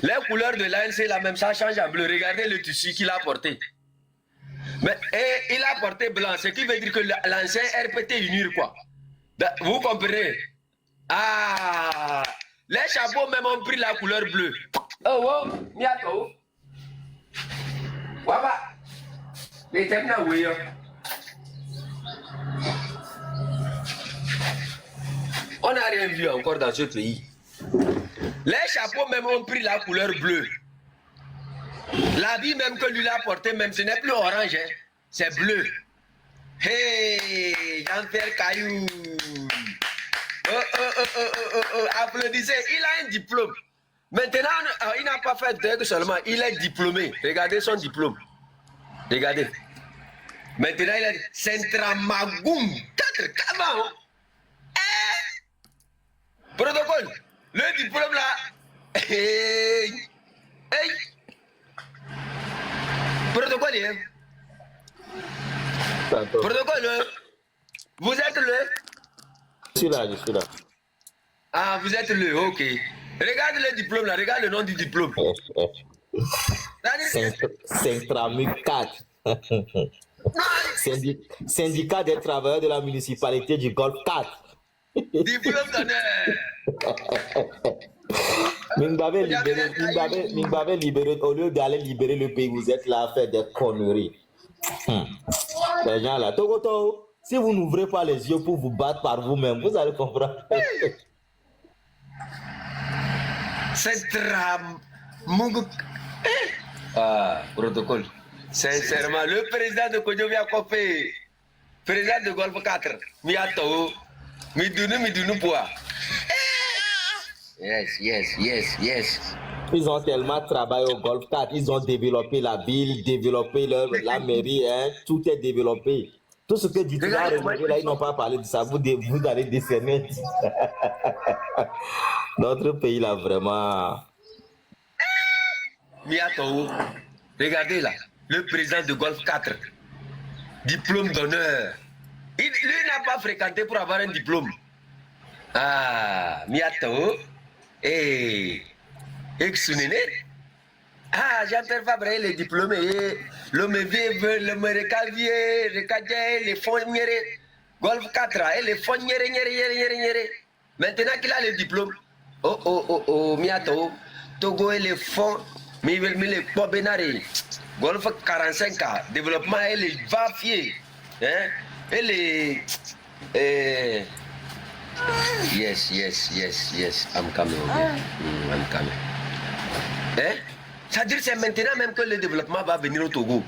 Les couleurs de l'ANC, la même, ça change en bleu. Regardez le tissu qu'il a porté. Mais il a porté blanc, ce qui veut dire que l'ancien RPT unir quoi. Vous comprenez? Ah, les chapeaux même ont pris la couleur bleue. Oh, miato. Waba. Les techna oui. On n'a rien vu encore dans ce pays. Les chapeaux même ont pris la couleur bleue. L'habit même que lui a porté, même ce n'est plus orange, hein, c'est bleu. Hey, Jean-Pierre Caillou. Applaudissez, il a un diplôme. Maintenant, il n'a pas fait de seulement, il est diplômé. Regardez son diplôme. Regardez. Maintenant, il a dit Centramagoum 4 comment? Protocole. Le diplôme là. Hey. Hey. Protocole, hein? Protocole, vous êtes le? Je suis là. Ah, vous êtes le, ok. Regarde le diplôme là, regarde le nom du diplôme. Centramuk 4. Syndicat des travailleurs de la municipalité du Golfe 4. Diplôme d'honneur. Mingbavé libéré, au lieu d'aller libérer le pays, vous êtes là à faire des conneries. Les gens là, Togoto, si vous n'ouvrez pas les yeux pour vous battre par vous-même, vous allez comprendre. Ah, protocole. Sincèrement, le président de Kodjovia Kopé, président de Golfe 4, Miato, Midounou Poua. Yes. Ils ont tellement travaillé au Golfe 4, ils ont développé la ville, développé la mairie, hein, tout est développé. Tout ce que dit là, ils n'ont pas parlé de ça, vous allez décerner. Notre pays là, vraiment. Miato, regardez là, le président de Golfe 4, diplôme d'honneur. Lui n'a pas fréquenté pour avoir un diplôme. Ah, Miato. Exunene. Ah, Jean-Pierre Fabre, il est diplômé. L'homme vieux, le recavier, les fonds, Golfe 4, les fonds, maintenant qu'il a le diplôme. Oh, Miato. Togo et les fonds, mais les Bobenari. Golfe 45, développement, et les vafiers. Hein? Et les. Yes. I'm coming. I'm coming. Hein? C'est-à-dire c'est maintenant même que le développement va venir au Togo.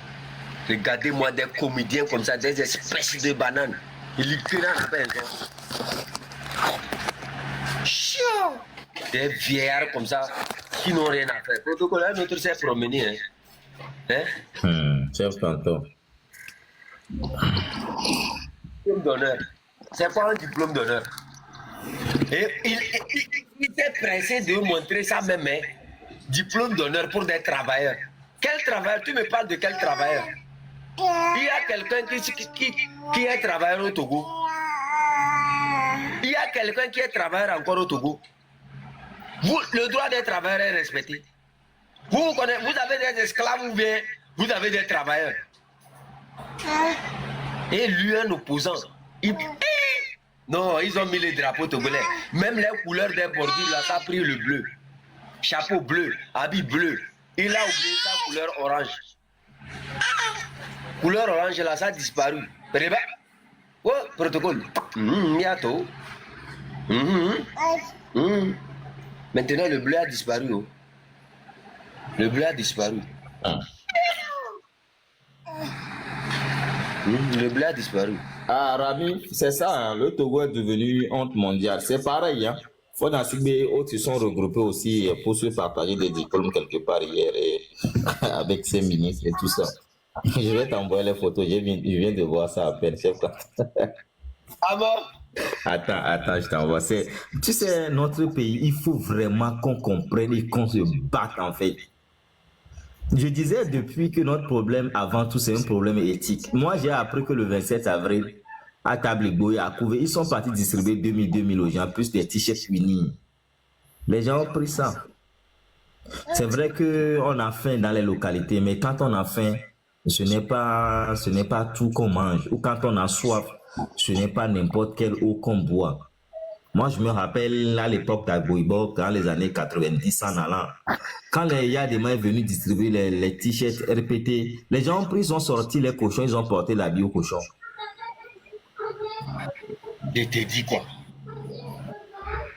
Regardez-moi des comédiens comme ça, des espèces de bananes. Ils y crient à peine. Des vieillards comme ça qui n'ont rien à faire. Protocole, un autre s'est promené. Hein? Chef Tonton. Diplôme d'honneur. C'est quoi un diplôme d'honneur? Et il était pressé de montrer ça même, hein? Diplôme d'honneur pour des travailleurs. Quel travailleur? Tu me parles de quel travailleur? Il y a quelqu'un qui est travailleur au Togo. Il y a quelqu'un qui est travailleur encore au Togo. Le droit des travailleurs est respecté. Vous avez des esclaves ou bien vous avez des travailleurs. Et lui, un opposant, non, ils ont mis les drapeaux togolais. Même les couleurs des bordures, là, ça a pris le bleu. Chapeau bleu, habit bleu. Il a oublié sa couleur orange. Couleur orange, là, ça a disparu. Oh, protocole. Miato. Maintenant, le bleu a disparu. Oh. Le bleu a disparu. Le bleu a disparu. Ah, Rami, c'est ça, hein, le Togo est devenu honte mondiale. C'est pareil, hein. Faut dans CBO, autres se sont regroupés aussi pour se partager des diplômes quelque part hier et avec ses ministres et tout ça. Je vais t'envoyer les photos, je viens de voir ça à peine, chef. Ah bon? Attends, je t'envoie. Tu sais, notre pays, il faut vraiment qu'on comprenne et qu'on se batte en fait. Je disais depuis que notre problème avant tout, c'est un problème éthique. Moi, j'ai appris que le 27 avril, à Tabligo et à Couvé, ils sont partis distribuer 2000 aux gens, plus des t-shirts unis. Les gens ont pris ça. C'est vrai qu'on a faim dans les localités, mais quand on a faim, ce n'est pas tout qu'on mange. Ou quand on a soif, ce n'est pas n'importe quelle eau qu'on boit. Moi, je me rappelle à l'époque d'Agboibo, dans les années 90 en allant, quand les Yadema est venu distribuer les t-shirts RPT, les gens ont pris, ils ont sorti les cochons, ils ont porté l'habit aux cochons. Je te dis quoi?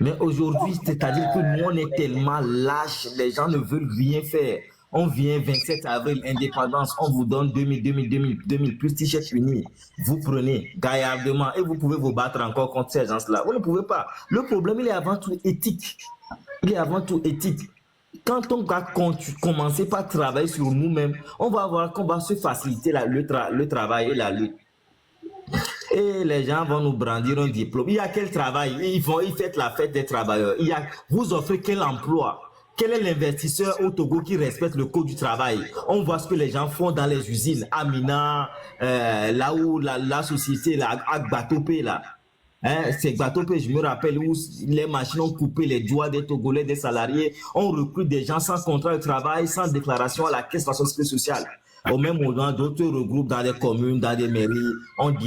Mais aujourd'hui, c'est-à-dire que nous, on est tellement lâches, les gens ne veulent rien faire. On vient 27 avril, indépendance, on vous donne 2000 plus t-shirts unis. Vous prenez gaillardement et vous pouvez vous battre encore contre ces gens-là. Vous ne pouvez pas. Le problème, il est avant tout éthique. Il est avant tout éthique. Quand on va commencer par travailler sur nous-mêmes, on va voir qu'on va se faciliter le travail et la lutte. Et les gens vont nous brandir un diplôme. Il y a quel travail? Ils font la fête des travailleurs. Vous offrez quel emploi? Quel est l'investisseur au Togo qui respecte le code du travail? On voit ce que les gens font dans les usines. Amina, là où la société, là, Agbatopé, là. Hein, c'est Agbatopé, je me rappelle, où les machines ont coupé les doigts des Togolais, des salariés. On recrute des gens sans contrat de travail, sans déclaration à la caisse de la sécurité sociale. Au même moment, d'autres regroupent dans des communes, dans des mairies. On dit